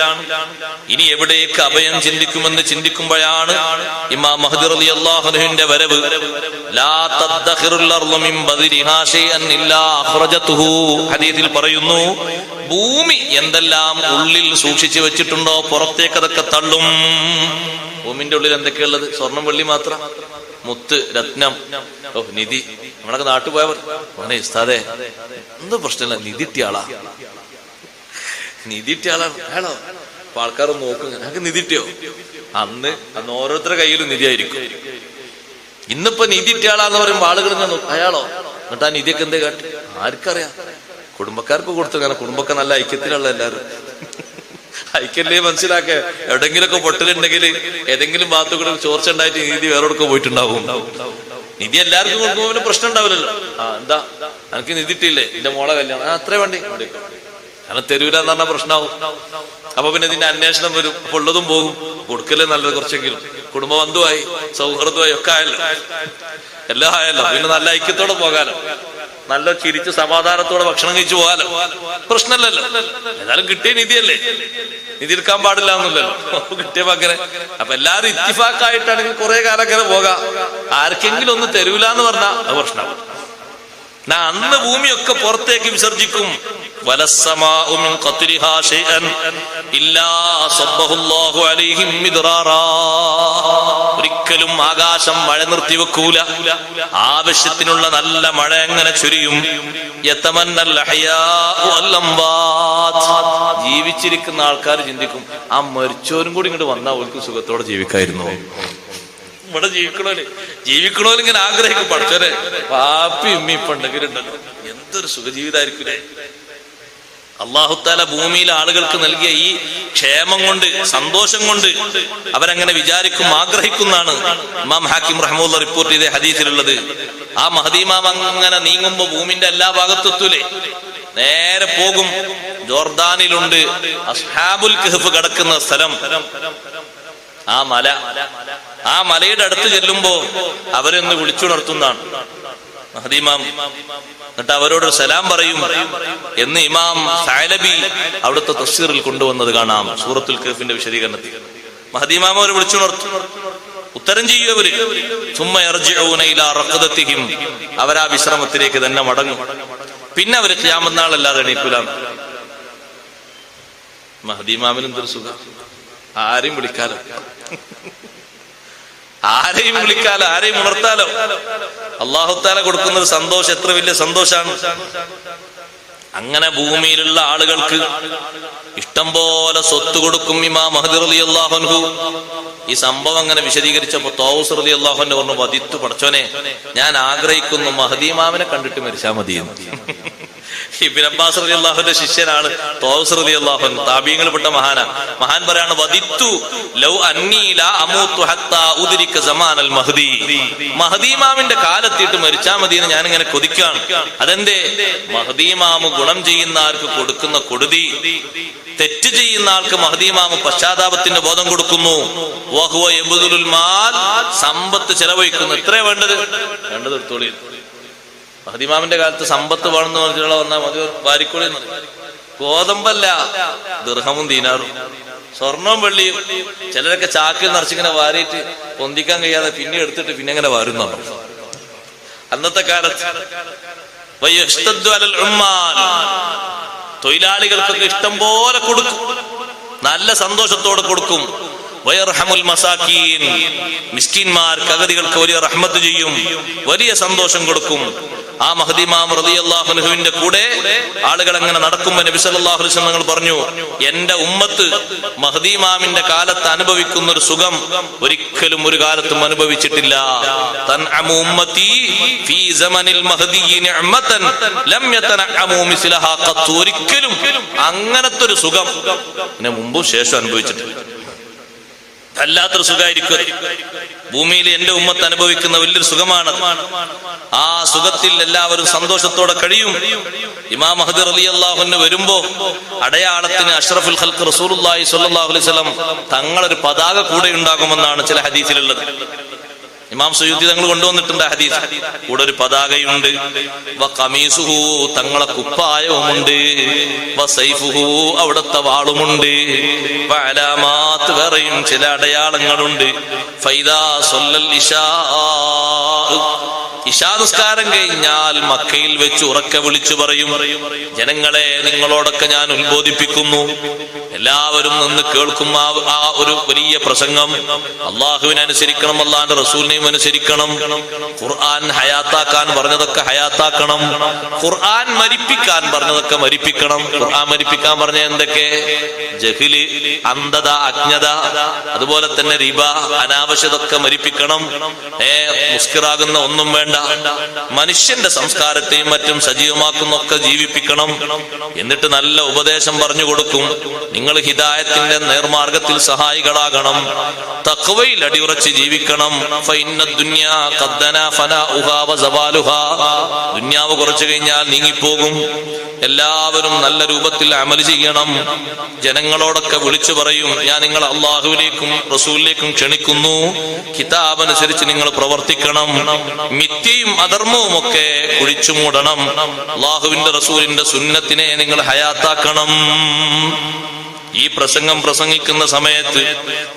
ഇനി എവിടേക്ക് അഭയം ചിന്തിക്കുമെന്ന് ചിന്തിക്കുമ്പോഴാണ് ഇമാം മഹ്ദി റളിയല്ലാഹു അൻഹുവിന്റെ വരവ്. ലാ തദ്ഖിറുൽ അർളു മിൻ ബദിരിഹാ ശൈഅൻ ഇല്ലാ അഖ്റജതുഹു. ഹദീസിൽ പറയുന്നു, ഭൂമി എന്തെല്ലാം ഉള്ളിൽ സൂക്ഷിച്ചു വെച്ചിട്ടുണ്ടോ പുറത്തേക്ക് അതൊക്കെ തള്ളും. ഭൂമിന്റെ ഉള്ളിൽ എന്തൊക്കെയുള്ളത്? സ്വർണം വെള്ളി മാത്രം, മുത്ത്, രത്നം, നിധി. നമ്മളൊക്കെ നാട്ടിൽ പോയവർ പറഞ്ഞേ ഉസ്താദേ എന്ത് പ്രശ്നമില്ല, നിധിട്ടിയ ആളാ, നിധിട്ടിയ ആളാണ് അയാളോ. അപ്പൊ ആൾക്കാർ നോക്കും, ഞങ്ങൾക്ക് നിധിട്ടിയോ? അന്ന് ഓരോരുത്തരുടെ കയ്യിലും നിധിയായിരിക്കും. ഇന്നിപ്പോ നിധിട്ടിയ ആളാന്ന് പറയുമ്പോ ആളുകൾ അയാളോ, എന്നിട്ട് ആ നിധിയൊക്കെ എന്തേ കാട്ടി? ആർക്കറിയാം? കുടുംബക്കാർക്ക് കൊടുത്തു. കാരണം കുടുംബമൊക്കെ നല്ല ഐക്യത്തിലുള്ള എല്ലാവരും. ഐക്യല്ലേ മനസ്സിലാക്ക. എവിടെങ്കിലൊക്കെ പൊട്ടലുണ്ടെങ്കിൽ ഏതെങ്കിലും ഭാഗത്തുകൂടെ ചോർച്ച ഉണ്ടായിട്ട് നിധി വേറെടുക്കെ പോയിട്ടുണ്ടാവും. നിധി എല്ലാവർക്കും കൊടുക്കുമ്പോൾ പ്രശ്നം ഉണ്ടാവില്ലല്ലോ. എന്താ എനിക്ക് നിധിട്ടില്ലേ, എന്റെ മോളെ കല്യാണം, അത്രേ വേണ്ടി. കാരണം തെരുവിലെന്ന് പറഞ്ഞാൽ പ്രശ്നമാവും. അപ്പൊ പിന്നെ ഇതിന്റെ അന്വേഷണം വരും. അപ്പൊ ഉള്ളതും പോകും. കൊടുക്കല്ലേ നല്ലത്. കുറച്ചെങ്കിലും കുടുംബ ബന്ധുവായി, സൗഹൃദമായി ഒക്കെ ആയല്ലോ, എല്ലാം ആയല്ലോ. പിന്നെ നല്ല ഐക്യത്തോടെ പോകാലോ, നല്ല ചിരിച്ച് സമാധാനത്തോടെ ഭക്ഷണം കഴിച്ചു പോകാലോ, പ്രശ്നമല്ലല്ലോ. ഏതായാലും കിട്ടിയ നിധിയല്ലേ, നിധി എടുക്കാൻ പാടില്ല എന്നല്ലല്ലോ കിട്ടിയ അങ്ങനെ. അപ്പൊ എല്ലാരും ഇത്തിഫാക്കായിട്ടാണെങ്കിൽ കുറെ കാലം അങ്ങനെ പോകാം. ആർക്കെങ്കിലും ഒന്ന് തരൂല എന്ന് പറഞ്ഞാൽ അത് പ്രശ്നമാവും. അന്ന് ഭൂമിയൊക്കെ പുറത്തേക്ക് വിസർജിക്കും. വലസ്സമാഉ മിൻ ഖത്രിഹാ ശൈഅൻ ഇല്ലാ സബ്ബഹുല്ലാഹു അലൈഹിം മിദ്റാറാ. ഒരിക്കലും ആകാശം മഴ നിർത്തിവെക്കൂല. ആവശ്യത്തിനുള്ള നല്ല മഴ എങ്ങനെ ചൊരിയും. യതമന്നൽ അഹ്യാഉ വൽ അംവാത്. ജീവിച്ചിരിക്കുന്ന ആൾക്കാർ ചിന്തിക്കും, ആ മരിച്ചവരും കൂടി ഇങ്ങോട്ട് വന്നാൽ അവർക്ക് സുഖത്തോടെ ജീവിക്കായിരുന്നു. ഇവിടെ ജീവിക്കണോല് ഇങ്ങനെ ആഗ്രഹിക്കും. പഠിച്ചോരെ പാപ്പി ഉമ്മി ഇപ്പൊ ഉണ്ടെങ്കിലുണ്ടല്ലോ, എന്തൊരു സുഖജീവിതമായിരിക്കും. അല്ലാഹു തആല ഭൂമിയിലെ ആളുകൾക്ക് നൽകിയ ഈ ക്ഷേമം കൊണ്ട്, സന്തോഷം കൊണ്ട് അവരങ്ങനെ വിചാരിക്കും, ആഗ്രഹിക്കുന്നതാണ്. ഇമാം ഹാക്കിം റഹ്മത്തുള്ളാഹി റിപ്പോർട്ട് ചെയ്ത ഹദീസിലുള്ളത്. ആ മഹ്ദി ഇമാം അങ്ങനെ നീങ്ങുമ്പോ ഭൂമിന്റെ എല്ലാ ഭാഗത്തെത്തൂലേ, നേരെ പോകും. ജോർദാനിലുണ്ട് അസ്ഹാബുൽ കഹ്ഫ് കിടക്കുന്ന സ്ഥലം. ആ മല, ആ മലയുടെ അടുത്ത് ചെല്ലുമ്പോ അവരൊന്ന് വിളിച്ചുണർത്തുന്നതാണ് മഹ്ദി ഇമാം. എന്നിട്ട് അവരോട് സലാം പറയും എന്ന് ഇമാം സഅലബി അവിടുത്തെ തഫ്സീറിൽ കൊണ്ടുവന്നത് കാണാം, സൂറത്തുൽ കഹ്ഫിന്റെ വിശദീകരണത്തിൽ. മഹ്ദി ഇമാം അവരെ വിളിച്ചുണർത്തും, ഉത്തരം ചെയ്യും അവര്. സുമ്മ യർജിഊന ഇലാ റഖദതിഹിം. അവരാ വിശ്രമത്തിലേക്ക് തന്നെ മടങ്ങും. പിന്നെ അവര് ഖിയാമത്ത് നാളല്ലാതെ എണീക്കൂല. മഹ്ദി ഇമാമിന് എന്തൊരു സുഖം. ആരെയും വിളിക്കാലോ, ആരെയും വിളിക്കാലോ, ആരെയും ഉണർത്താലോ. അല്ലാഹു തആല കൊടുക്കുന്ന ഒരു സന്തോഷം എത്ര വലിയ സന്തോഷാണ്. അങ്ങനെ ഭൂമിയിലുള്ള ആളുകൾക്ക് ഇഷ്ടം പോലെ സ്വത്ത് കൊടുക്കും ഇമാം മഹ്ദി റളിയല്ലാഹു അൻഹു. ഈ സംഭവം അങ്ങനെ വിശദീകരിച്ചപ്പോ തൗസ് റളിയല്ലാഹു അൻഹു പറഞ്ഞു, വദിത്തു, പടച്ചോനെ ഞാൻ ആഗ്രഹിക്കുന്നു മഹ്ദി ഇമാമിനെ കണ്ടിട്ട് മരിച്ചാൽ മതിയെന്ന്. ഇബ്നു അബ്ബാസ് റളിയല്ലാഹുവിന്റെ ശിഷ്യനാണ് തൗസ് റളിയല്ലാഹു അൻഹു, താബീങ്ങളിൽപ്പെട്ട മഹാൻ പറയാണ്, വദിത്തു ലൗ അന്നീ ലാ അമൂതു ഹത്താ ഉദ്രിക സമാനൽ മഹ്ദി. മഹ്ദി ഇമാമിന്റെ കാലെത്തിയിട്ട് മരിച്ചാൽ മതിയെന്ന് ഞാൻ ഇങ്ങനെ കൊതിക്കാണ്. അതെന്തേ? മഹ്ദി ഇമാം ഗുണം ചെയ്യുന്ന ആൾക്ക് കൊടുക്കുന്ന കൊടുതി, തെറ്റ് ചെയ്യുന്ന ആൾക്ക് മഹ്ദി ഇമാം പശ്ചാത്താപത്തിന്റെ ബോധം കൊടുക്കുന്നു. വഹുവ യബ്ദുലുൽ മാൽ, സമ്പത്ത് ചെലവഴിക്കുന്നു. എത്രേ വേണ്ടത് എടുത്തോളി. മഹ്ദി ഇമാമിന്റെ കാലത്ത് സമ്പത്ത് വേണമെന്ന് പറഞ്ഞുള്ള വന്നാൽ മതി, വാരിക്കോളി എന്ന് പറയും. ഗോതമ്പല്ല, ദിർഹമും ദീനാറും, സ്വർണവും വെള്ളിയും. ചിലരൊക്കെ ചാക്കിൽ നിറച്ചിങ്ങനെ വാരിയിട്ട് പൊന്തിക്കാൻ കഴിയാതെ പിന്നെ എടുത്തിട്ട് പിന്നെ അങ്ങനെ വാരുന്നു. അന്നത്തെ കാലത്ത് തൊഴിലാളികൾക്കൊക്കെ ഇഷ്ടം പോലെ കൊടുക്കും, നല്ല സന്തോഷത്തോടെ കൊടുക്കും. വയർഹമുൽ മസാക്കീൻ, മിസ്കിന്മാർക്ക്, അഗതികൾക്ക് വലിയ റഹ്മത്ത് ചെയ്യും, വലിയ സന്തോഷം കൊടുക്കും. ആ മഹ്ദി ഇമാം റളിയല്ലാഹു അൻഹുവിന്റെ കൂടെ ആളുകൾ അങ്ങനെ നടക്കുമ്പോൾ നബി സല്ലല്ലാഹു അലൈഹി വസല്ലം തങ്ങൾ പറഞ്ഞു, എന്റെ ഉമ്മത്ത് മഹ്ദി ഇമാമിന്റെ കാലത്ത് അനുഭവിക്കുന്ന ഒരു സുഖം ഒരിക്കലും ഒരു കാലത്തും അനുഭവിച്ചിട്ടില്ല. തൻഅമു ഉമ്മത്തി ഫീ സമനിൽ മഹ്ദി നിഅമതൻ ലം യതനഅമു മിസ്ലഹാ ഖത്ത്. ഒരിക്കലും അങ്ങനത്തെ ഒരു സുഖം മുമ്പും ശേഷം അനുഭവിച്ചിട്ടില്ല. വല്ലാത്തൊരു സുഖമായിരിക്കും. ഭൂമിയിൽ എന്റെ ഉമ്മത്ത് അനുഭവിക്കുന്ന വലിയൊരു സുഖമാണ്. ആ സുഖത്തിൽ എല്ലാവരും സന്തോഷത്തോടെ കഴിയും. ഇമാം മഹ്ദി റളിയല്ലാഹു അൻഹു വരുമ്പോ അടയാളത്തിന് അഷ്റഫുൽ ഖൽഖ് റസൂലുള്ളാഹി സ്വല്ലല്ലാഹു അലൈഹി വസല്ലം തങ്ങളൊരു പതാക കൂടെ ഉണ്ടാകുമെന്നാണ് ചില ഹദീസിലുള്ളത്. ഇമാം സുയൂത്തി തങ്ങൾ കൊണ്ടുവന്നിട്ടുണ്ട് ഹദീസ്. കൂടെ ഒരു പതാകയുണ്ട്. വഖമീസുഹു, തങ്ങളെ കുപ്പായവുമുണ്ട്. വസൈഫുഹു, അവിടുത്തെ വാളുമുണ്ട്. വഅലാമാത്ത്, വേറെയും ചില അടയാളങ്ങളുണ്ട്. ഫൈദാ സ്വല്ലൽ ഇശാ, ഇശാ നിസ്കാരം കഴിഞ്ഞാൽ മക്കയിൽ വെച്ച് ഉറക്കെ വിളിച്ചു പറയും, ജനങ്ങളെ നിങ്ങളോടൊക്കെ ഞാൻ ഉത്ബോധിപ്പിക്കുന്നു, എല്ലാവരും നിന്ന് കേൾക്കും ആ ഒരു വലിയ പ്രസംഗം. അള്ളാഹുവിനെ അനുസരിക്കണം, അള്ളാഹിന്റെ റസൂലിനെയും അനുസരിക്കണം. ഖുർആൻ ഹയാത്താക്കാൻ പറഞ്ഞതൊക്കെ ഹയാത്താക്കണം. ഖുർആൻ മരിപ്പിക്കാൻ പറഞ്ഞതൊക്കെ മരിപ്പിക്കണം. ഖുർആൻ മരിപ്പിക്കാൻ പറഞ്ഞ എന്തൊക്കെ? ജഹ്ല്, അന്ധത, അജ്ഞത, അതുപോലെ തന്നെ റിബ, അനാവശ്യതൊക്കെ മരിപ്പിക്കണം. മുസ്കിറാകുന്ന ഒന്നും വേണ്ട. മനുഷ്യന്റെ സംസ്കാരത്തെയും മറ്റും സജീവമാക്കുന്നൊക്കെ ജീവിപ്പിക്കണം. എന്നിട്ട് നല്ല ഉപദേശം പറഞ്ഞു കൊടുക്കും. നിങ്ങൾ ഹിദായത്തിന്റെ നേർമാർഗത്തിൽ സഹായികളാകണം. തഖ്വയിൽ അടിയുറച്ച് ജീവിക്കണം. ദുനിയാവ് കുറച്ചു കഴിഞ്ഞാൽ നീങ്ങിപ്പോകും. എല്ലാവരും നല്ല രൂപത്തിൽ അമൽ ചെയ്യണം. ജനങ്ങളോടൊക്കെ വിളിച്ചു പറയും, ഞാൻ നിങ്ങൾ അള്ളാഹുവിലേക്കും റസൂലിലേക്കും ക്ഷണിക്കുന്നു, കിതാബ് അനുസരിച്ച് നിങ്ങൾ പ്രവർത്തിക്കണം. മിഥ്യയും അധർമ്മവും ഒക്കെ കുഴിച്ചു മൂടണം. അള്ളാഹുവിന്റെ റസൂലിന്റെ സുന്നത്തിനെ നിങ്ങൾ ഹയാത്താക്കണം. ഈ പ്രസംഗം പ്രസംഗിക്കുന്ന സമയത്ത്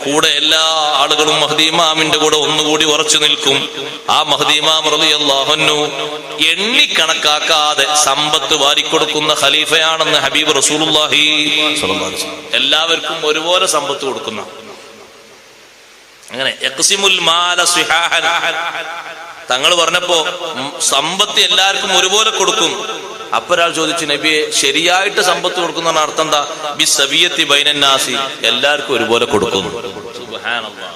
കൂടെ എല്ലാ ആളുകളും മഹ്ദി ഇമാമിന്റെ കൂടെ ഒന്നുകൂടി ഉറച്ചു നിൽക്കും. ആ മഹ്ദി ഇമാം റളിയല്ലാഹു അൻഹു എണ്ണിക്കണക്കാക്കാതെ സമ്പത്ത് വാരിക്കൊടുക്കുന്ന ഖലീഫയാണെന്ന് ഹബീബ് റസൂലുള്ളാഹി സ്വല്ലല്ലാഹു അലൈഹി വസല്ലം. എല്ലാവർക്കും ഒരുപോലെ സമ്പത്ത് കൊടുക്കുന്ന, അങ്ങനെ യഖ്സിമുൽ മാല സിഹാഹൻ തങ്ങൾ പറഞ്ഞപ്പോ സമ്പത്ത് എല്ലാവർക്കും ഒരുപോലെ കൊടുക്കും. അപ്പൊ ഒരാൾ ചോദിച്ചു, നബിയെ ശരിയായിട്ട് സമ്പത്ത് കൊടുക്കുന്ന അർത്ഥം എന്താ? ബിസ്സബിയത്തി ബൈനന്നാസി, എല്ലാവർക്കും ഒരുപോലെ കൊടുക്കുന്നു. സുബ്ഹാനല്ലാഹ്,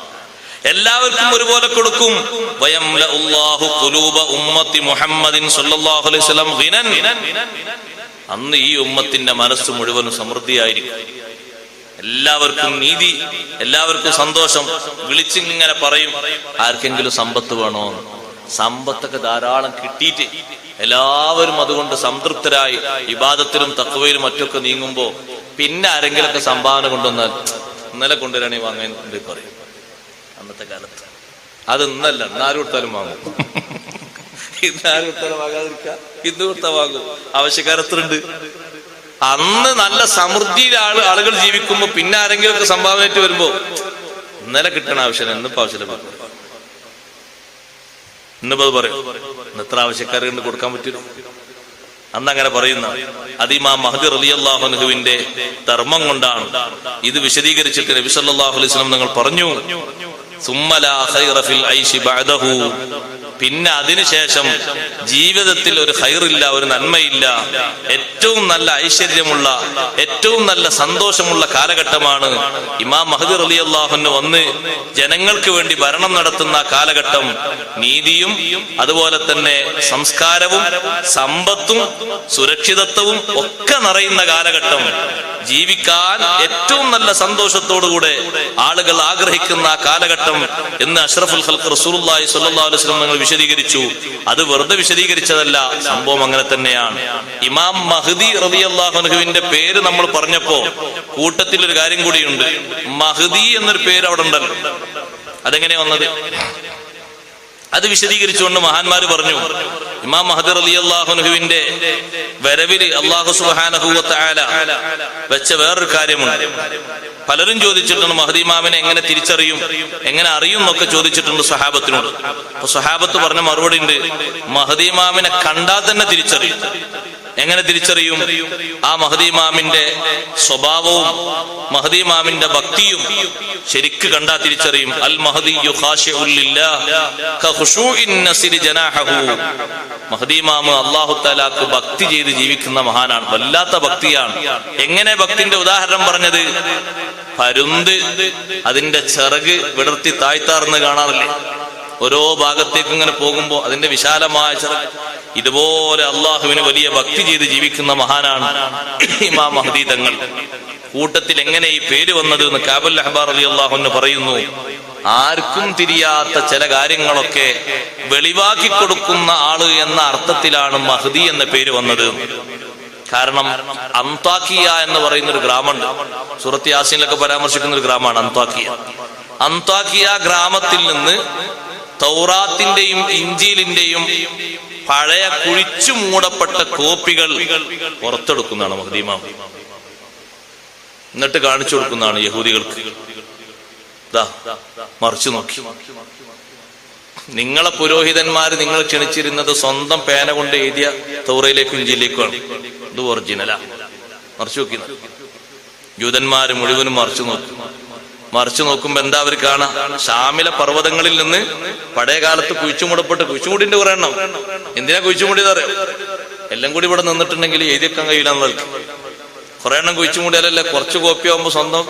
എല്ലാവർക്കും ഒരുപോലെ കൊടുക്കും. വയംലഉല്ലാഹു ഖുലൂബ ഉമ്മത്തി മുഹമ്മദിൻ സ്വല്ലല്ലാഹു അലൈഹി വസല്ലം ഗിനൻ, അന്ന് ഈ ഉമ്മത്തിന്റെ മനസ്സ് മുഴുവനും സമൃദ്ധിയായിരിക്കും. എല്ലാവർക്കും നീതി, എല്ലാവർക്കും സന്തോഷം. വിളിച്ചിങ്ങനെ പറയും, ആർക്കെങ്കിലും സമ്പത്ത് വേണോ? സമ്പത്തൊക്കെ ധാരാളം കിട്ടിയിട്ട് എല്ലാവരും അതുകൊണ്ട് സംതൃപ്തരായി ഇബാദത്തിലും തഖ്വയിലും മറ്റൊക്കെ നീങ്ങുമ്പോ പിന്നെ ആരെങ്കിലൊക്കെ സംഭാവന കൊണ്ടുവന്നാൽ ഇന്നലെ കൊണ്ടുവരാണെങ്കിൽ വാങ്ങാൻ പറയും. അന്നത്തെ കാലത്ത് അത് ഇന്നല്ല, ഇന്നാരും കൊടുത്താലും വാങ്ങും. ഇന്നാരും കൊടുത്താലും വാങ്ങാതിരിക്കുക, ഇന്ന് കൊടുത്താൽ വാങ്ങും. ആവശ്യക്കാരത്തുണ്ട്. അന്ന് നല്ല സമൃദ്ധിയിൽ ആളുകൾ ജീവിക്കുമ്പോ പിന്നെ ആരെങ്കിലൊക്കെ സംഭാവനയായിട്ട് വരുമ്പോ ഇന്നലെ കിട്ടണ ആവശ്യം ഇന്നിപ്പോ ആവശ്യമില്ല. ഇന്നിപ്പോ അത് പറയും, ഇന്ന് എത്ര ആവശ്യക്കാർക്ക് കൊടുക്കാൻ പറ്റും. അന്ന് അങ്ങനെ പറയുന്ന അത് ഇമാം മഹ്ദി റളിയല്ലാഹു അൻഹുവിന്റെ ധർമ്മം കൊണ്ടാണ്. ഇത് വിശദീകരിച്ചിട്ട് നബി സല്ലല്ലാഹു അലൈഹി വസല്ലം നിങ്ങൾ പറഞ്ഞു, സുമ്മ ലാ ഖൈറ ഫിൽ ഐശി ബഅദഹു, പിന്നെ അതിനുശേഷം ജീവിതത്തിൽ ഒരു ഖൈറില്ല, ഒരു നന്മയില്ല. ഏറ്റവും നല്ല ഐശ്വര്യമുള്ള, ഏറ്റവും നല്ല സന്തോഷമുള്ള കാലഘട്ടമാണ് ഇമാം മഹ്ദി റളിയല്ലാഹു അൻഹു വന്ന് ജനങ്ങൾക്ക് വേണ്ടി ഭരണം നടത്തുന്ന കാലഘട്ടം. നീതിയും അതുപോലെ തന്നെ സംസ്കാരവും സമ്പത്തും സുരക്ഷിതത്വവും ഒക്കെ നിറയുന്ന കാലഘട്ടം. ജീവിക്കാൻ ഏറ്റവും നല്ല സന്തോഷത്തോടുകൂടെ ആളുകൾ ആഗ്രഹിക്കുന്ന കാലഘട്ടം എന്ന് അഷ്റഫുൽ ഖൽഖ് റസൂലുള്ളാഹി സ്വല്ലല്ലാഹു അലൈഹി വസല്ലം നിങ്ങൾ വിശദീകരിച്ചു. അത് വെറുതെ വിശദീകരിച്ചതല്ല, സംഭവം അങ്ങനെ തന്നെയാണ്. ഇമാം മഹ്ദി റളിയല്ലാഹു അൻഹുവിന്റെ പേര് നമ്മൾ പറഞ്ഞപ്പോ കൂട്ടത്തിൽ ഒരു കാര്യം കൂടിയുണ്ട്. മഹ്ദി എന്നൊരു പേര് അവിടെ ഉണ്ടല്ലോ, അതെങ്ങനെ വന്നത്? അത് വിശദീകരിച്ചുകൊണ്ട് മഹാന്മാര് പറഞ്ഞു, ഇമാം മഹ്ദി റളിയല്ലാഹു അൻഹുവിന്റെ വരവിൽ അല്ലാഹു സുബ്ഹാനഹു വ തആല വെച്ച വേറൊരു കാര്യമുണ്ട്. പലരും ചോദിച്ചിട്ടുണ്ട്, മഹ്ദി ഇമാമിനെ എങ്ങനെ തിരിച്ചറിയും, എങ്ങനെ അറിയും എന്നൊക്കെ ചോദിച്ചിട്ടുണ്ട് സ്വഹാബത്തിനോട്. അപ്പൊ സ്വഹാബത്ത് പറഞ്ഞ മറുപടി ഉണ്ട്, മഹ്ദി ഇമാമിനെ കണ്ടാൽ തന്നെ തിരിച്ചറിയും. എങ്ങനെ തിരിച്ചറിയും? ആ മഹദി ഇമാമിന്റെ സ്വഭാവവും മഹദി ഇമാമിന്റെ ഭക്തിയും ശരിക്ക് കണ്ടാ തിരിച്ചറിയും. അൽ മഹദിയു ഖാശിഉൻ ലില്ലാഹ് കഖുശൂഇൻ നസ്രി ജനാഹു. മഹദി ഇമാം അല്ലാഹു തആലാക്ക് ഭക്തി ചെയ്ത് ജീവിക്കുന്ന മഹാനാണ്. വല്ലാത്ത ഭക്തിയാണ്. എങ്ങനെ ഭക്തിന്റെ ഉദാഹരണം പറഞ്ഞത്? പരുന്ത് അതിന്റെ ചിറക് വിടർത്തി താഴ്ത്താർന്ന് കാണാറില്ലേ? ഓരോ ഭാഗത്തേക്ക് ഇങ്ങനെ പോകുമ്പോ അതിന്റെ വിശാലമായ ചിറക്. ഇതുപോലെ അള്ളാഹുവിന് വലിയ ഭക്തി ചെയ്ത് ജീവിക്കുന്ന മഹാനാണ് ഇമാം മഹദി തങ്ങൾ. കൂട്ടത്തിൽ എങ്ങനെ ഈ പേര് വന്നത് എന്ന് കാബുൽ അഹ്ബാർ റളിയല്ലാഹു അൻഹു പറയുന്നു. ആർക്കും തിരിയാത്ത ചില കാര്യങ്ങളൊക്കെ വെളിവാക്കി കൊടുക്കുന്ന ആള് എന്ന അർത്ഥത്തിലാണ് മഹദി എന്ന പേര് വന്നത്. കാരണം അന്താക്കിയ എന്ന് പറയുന്ന ഒരു ഗ്രാമമുണ്ട്. സൂറത്ത് യാസീനിലൊക്കെ പരാമർശിക്കുന്ന ഒരു ഗ്രാമമാണ് അന്താക്കിയ. അന്താക്കിയ ഗ്രാമത്തിൽ നിന്ന് തൗറാത്തിന്റെയും ഇഞ്ചീലിന്റെയും പഴയ കുഴിച്ചു മൂടപ്പെട്ട കോപ്പികൾ പുറത്തെടുക്കുന്നതാണ് മഹദി ഇമാം. എന്നിട്ട് കാണിച്ചു കൊടുക്കുന്നതാണ് യഹൂദികൾക്ക്. മറിച്ചു നോക്കി. നിങ്ങളെ പുരോഹിതന്മാര് നിങ്ങൾ ക്ഷണിച്ചിരുന്നത് സ്വന്തം പേന കൊണ്ട് എഴുതിയ തൗറയിലേക്കും ഇഞ്ചിയിലേക്കുമാണ്. ഇത് ഒറിജിനലാ. മറിച്ചു നോക്കി. ജൂതന്മാര് മുഴുവനും മറിച്ചു നോക്കും. മറിച്ചു നോക്കുമ്പോ എന്താ അവർ കാണാം? ഷാമിലെ പർവ്വതങ്ങളിൽ നിന്ന് പഴയ കാലത്ത് കുഴിച്ചുമൂടപ്പെട്ട് കുഴിച്ചുമൂടിന്റെ കുറെ എണ്ണം. എന്തിനാ കുഴിച്ചുമൂടിയത് അറിയാം? എല്ലാം കൂടി ഇവിടെ നിന്നിട്ടുണ്ടെങ്കിൽ എഴുതിയേക്കാൻ കഴിയില്ലാന്ന് നൽകി. കുറെ എണ്ണം കുഴിച്ചുമൂടിയാലല്ലേ കുറച്ച് കോപ്പി ആവുമ്പോ സ്വന്തം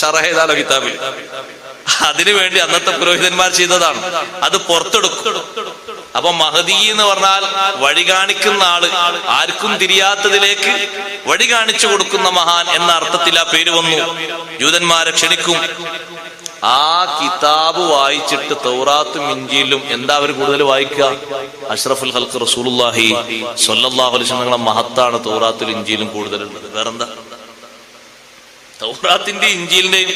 ഷറഹ് ചെയ്താലോ കിതാബിൽ. അതിനുവേണ്ടി അന്നത്തെ പുരോഹിതന്മാർ ചെയ്തതാണ്. അത് പുറത്തെടുക്കും. അപ്പൊ മഹദി എന്ന് പറഞ്ഞാൽ വഴി കാണിക്കുന്ന ആള്, ആർക്കും തിരിയാത്തതിലേക്ക് വഴി കാണിച്ചു കൊടുക്കുന്ന മഹാൻ എന്ന അർത്ഥത്തിൽ ആ പേര് വന്നു. ജൂതന്മാരെ ക്ഷണിക്കും. ആ കിതാബ് വായിച്ചിട്ട് തൗറാത്തും ഇഞ്ചീലും എന്താ അവർ കൂടുതൽ വായിക്കുക? അഷ്റഫുൽ ഖൽഖ് റസൂലുള്ളാഹി സ്വല്ലല്ലാഹു അലൈഹി വസല്ലം മഹത്താണ് തൗറാത്തുൽ ഇഞ്ചീലും കൂടുതലുള്ളത്. വേറെന്താ? തൗറാത്തിന്റെയും ഇഞ്ചീലിന്റെയും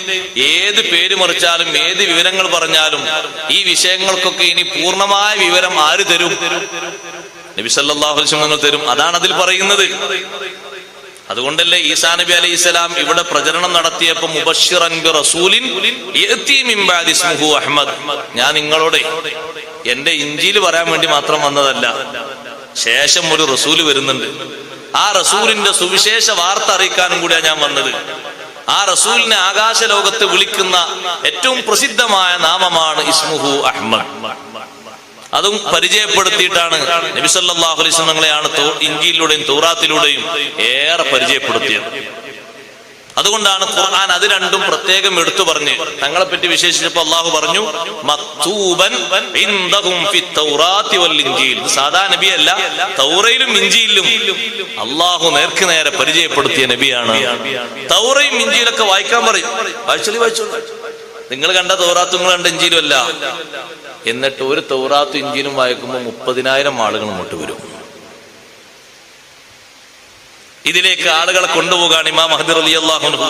ഏത് പേര് മറിച്ചാലും ഏത് വിവരങ്ങൾ പറഞ്ഞാലും ഈ വിഷയങ്ങൾക്കൊക്കെ ഇനി പൂർണ്ണമായ വിവരം ആര് തരും? നബി സല്ലല്ലാഹു അലൈഹി വസല്ലം തരും. അതാണ് അതിൽ പറയുന്നത്. അതുകൊണ്ടല്ലേ ഈസാ നബി അലൈഹിസ്സലാം ഇവിടെ പ്രചരണം നടത്തിയപ്പോൾ മുബശ്ശിറൻ ബി റസൂലിൻ യഅതി മിൻ ബഅദി ഇസ്മുഹു അഹ്മദ്, ഞാൻ നിങ്ങളോട് എന്റെ ഇഞ്ചീൽ പറയാൻ വേണ്ടി മാത്രം വന്നതല്ല, ശേഷം ഒരു റസൂല് വരുന്നുണ്ട്, ആ റസൂലിന്റെ സുവിശേഷ വാർത്ത അറിയിക്കാനും കൂടിയാണ് ഞാൻ വന്നത്. ആ റസൂലിനെ ആകാശ ലോകത്ത് വിളിക്കുന്ന ഏറ്റവും പ്രസിദ്ധമായ നാമമാണ് ഇസ്മുഹു അഹ്മദ്. അതും പരിചയപ്പെടുത്തിയിട്ടാണ് നബി സല്ലല്ലാഹു അലൈഹി വസല്ലം ഞങ്ങളെയാണ് ഇഞ്ചീലിലൂടെയും തൗറാത്തിലൂടെയും ഏറെ പരിചയപ്പെടുത്തിയത്. അതുകൊണ്ടാണ് ഖുർആൻ അത് രണ്ടും പ്രത്യേകം എടുത്തു പറഞ്ഞ് തങ്ങളെ പറ്റി വിശേഷിച്ചപ്പോൾ അള്ളാഹു പറഞ്ഞു മക്തൂബൻ ഇൻദഹും ഫിത് തൗറാത്തി വൽ ഇൻജീൽ. സാധാ നബിയല്ല, തൗറയിലും ഇഞ്ചീലിലും അള്ളാഹു നേർക്ക് നേരെ പരിചയപ്പെടുത്തിയ നബിയാണ്. തൗറയും ഇഞ്ചീലൊക്കെ വായിക്കാൻ പറയും. വായിച്ചോളൂ. നിങ്ങൾ കണ്ട തൗറാത്തും നിങ്ങൾ കണ്ട ഇഞ്ചീലും അല്ല. എന്നിട്ട് ഒരു തൗറാത്തും ഇഞ്ചീലും വായിക്കുമ്പോൾ 30,000 ആളുകൾ ഇങ്ങോട്ട് വരും. ഇതിലേക്ക് ആളുകളെ കൊണ്ടുപോകാൻ ഇമാം മഹദി റളിയല്ലാഹു അൻഹു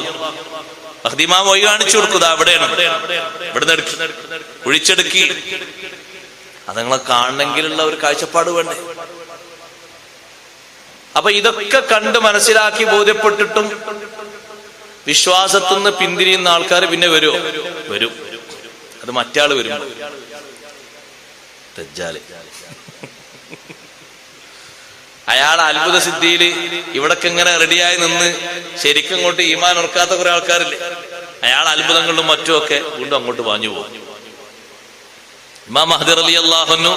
മഹദി ഇമാം വഴി കാണിച്ചു കൊടുക്കുക. അവിടെയാണ്, ഇവിടുന്ന് ഒഴിച്ചെടുക്കി. അത് നിങ്ങളെ കാണണമെങ്കിലുള്ള ഒരു കാഴ്ചപ്പാട് വേണ്ടേ? അപ്പൊ ഇതൊക്കെ കണ്ട് മനസ്സിലാക്കി ബോധ്യപ്പെട്ടിട്ടും വിശ്വാസത്തിൽ നിന്ന് പിന്തിരിയുന്ന ആൾക്കാർ പിന്നെ വരും. അത് മറ്റാള് വരും. ദജ്ജാല് അയാൾ അത്ഭുത സിദ്ധിയില് ഇവിടൊക്കെ ഇങ്ങനെ റെഡിയായി നിന്ന് ശരിക്കും അങ്ങോട്ട് ഈമാൻ ഉറക്കാത്ത കുറെ ആൾക്കാരില്ലേ, അയാൾ അത്ഭുതങ്ങളിലും മറ്റുമൊക്കെ വീണ്ടും അങ്ങോട്ട് വാഞ്ഞു പോകും. ഇമാം മഹദി റളിയല്ലാഹു അൻഹു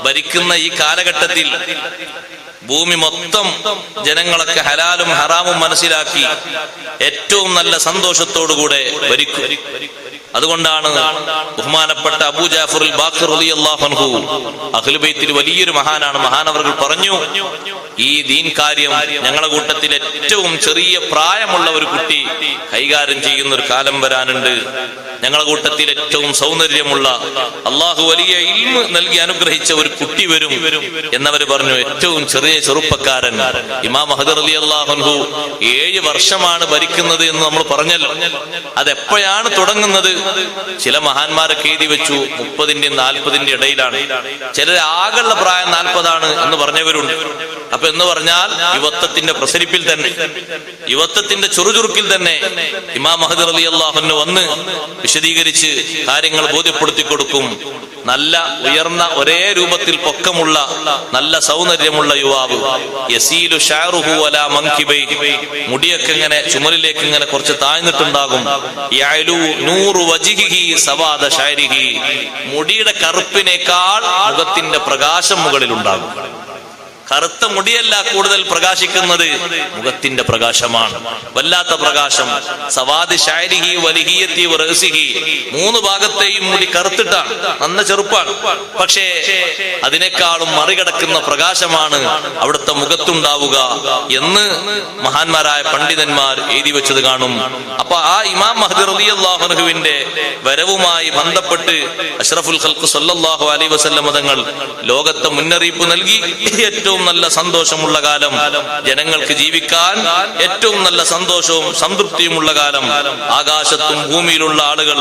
ഭരിക്കുന്ന ഈ കാലഘട്ടത്തിൽ ഭൂമി മൊത്തം ജനങ്ങളൊക്കെ ഹലാലും ഹറാമും മനസ്സിലാക്കി ഏറ്റവും നല്ല സന്തോഷത്തോടുകൂടെ ഭരിക്കും. അതുകൊണ്ടാണ് ബഹുമാനപ്പെട്ട അബൂ ജാഫർ അൽ ബാഖിർ റളിയല്ലാഹു അൻഹു അഹ്ലു ബൈത്തിൽ വലിയൊരു മഹാനാണ്. മഹാനവർകൾ പറഞ്ഞു, ഈ ദീൻ കാര്യം ഞങ്ങളുടെ കൂട്ടത്തിൽ ഏറ്റവും ചെറിയ പ്രായമുള്ള ഒരു കുട്ടി കൈകാര്യം ചെയ്യുന്ന ഒരു കാലം വരാനുണ്ട്. ഞങ്ങളുടെ കൂട്ടത്തിൽ ഏറ്റവും സൗന്ദര്യമുള്ള അള്ളാഹു വലിയ ഇൽമ് നൽകി അനുഗ്രഹിച്ച ഒരു കുട്ടി വരും എന്നവർ പറഞ്ഞു. ഏറ്റവും ചെറിയ ചെറുപ്പക്കാരൻ ഇമാം മഹദി റളിയല്ലാഹു അൻഹു 7 വർഷമാണ് ഭരിക്കുന്നത് എന്ന് നമ്മൾ പറഞ്ഞല്ലോ. അതെപ്പോഴാണ് തുടങ്ങുന്നത്? ചില മഹാന്മാരൊക്കെ എഴുതി വെച്ചു 30-ന്റെയും 40-ന്റെയും ഇടയിലാണ്. ചിലർ ആകെയുള്ള പ്രായം 40 ആണ് എന്ന് പറഞ്ഞവരുണ്ട്. അപ്പൊ എന്ന് പറഞ്ഞാൽ യുവത്വത്തിന്റെ പ്രസരിപ്പിൽ തന്നെ, യുവത്വത്തിന്റെ ചുറുചുറുക്കിൽ തന്നെ ഇമാം മഹദി റളിയല്ലാഹു അൻഹു വന്ന് വിശദീകരിച്ച് കാര്യങ്ങൾ ബോധ്യപ്പെടുത്തി കൊടുക്കും. നല്ല ഉയർന്ന ഒരേ രൂപത്തിൽ പൊക്കമുള്ള നല്ല സൗന്ദര്യമുള്ള യുവാവ്, യസീലു ശഅറുഹു അലാ മൻകിബൈ, മുടിയൊക്കെ ഇങ്ങനെ ചുമലിലേക്ക് ഇങ്ങനെ കുറച്ച് താഴ്ന്നിട്ടുണ്ടാകും. യഅലു നൂറു വജ്ഹിഹി സവാദ ശഅരിഹി, മുടിയുടെ കറുപ്പിനേക്കാൾ മുഖത്തിന്റെ പ്രകാശം മുകളിൽ ഉണ്ടാകും. കറുത്ത മുടിയല്ല കൂടുതൽ പ്രകാശിക്കുന്നത്, മുഖത്തിന്റെ പ്രകാശമാണ്, വല്ലാത്ത പ്രകാശം. സവാദ് ശഅരിഹി വലിഹിയത്തി വറസിഹി, മൂന്ന് ഭാഗത്തെയും മുടി കറുത്തിട്ടാണ്, നന്ന ചെറുപ്പാണ്, പക്ഷേ അതിനേക്കാളും മറികടക്കുന്ന പ്രകാശമാണ് അവിടുത്തെ മുഖത്തുണ്ടാവുക എന്ന് മഹാന്മാരായ പണ്ഡിതന്മാർ എഴുതി വെച്ചത് കാണും. അപ്പൊ ആ ഇമാം മഹദി റളിയല്ലാഹു അൻഹുവിന്റെ വരവുമായി ബന്ധപ്പെട്ട് അഷ്റഫുൽ ഖൽഖ് സല്ലല്ലാഹു അലൈഹി വസല്ലം തങ്ങൾ ലോകത്തെ മുന്നറിയിപ്പ് നൽകി. ഏറ്റവും നല്ല സന്തോഷമുള്ള കാലം, ജനങ്ങൾക്ക് ജീവിക്കാൻ ഏറ്റവും നല്ല സന്തോഷവും സംതൃപ്തിയുമുള്ള കാലം, ആകാശത്തും ഭൂമിയിലുള്ള ആളുകൾ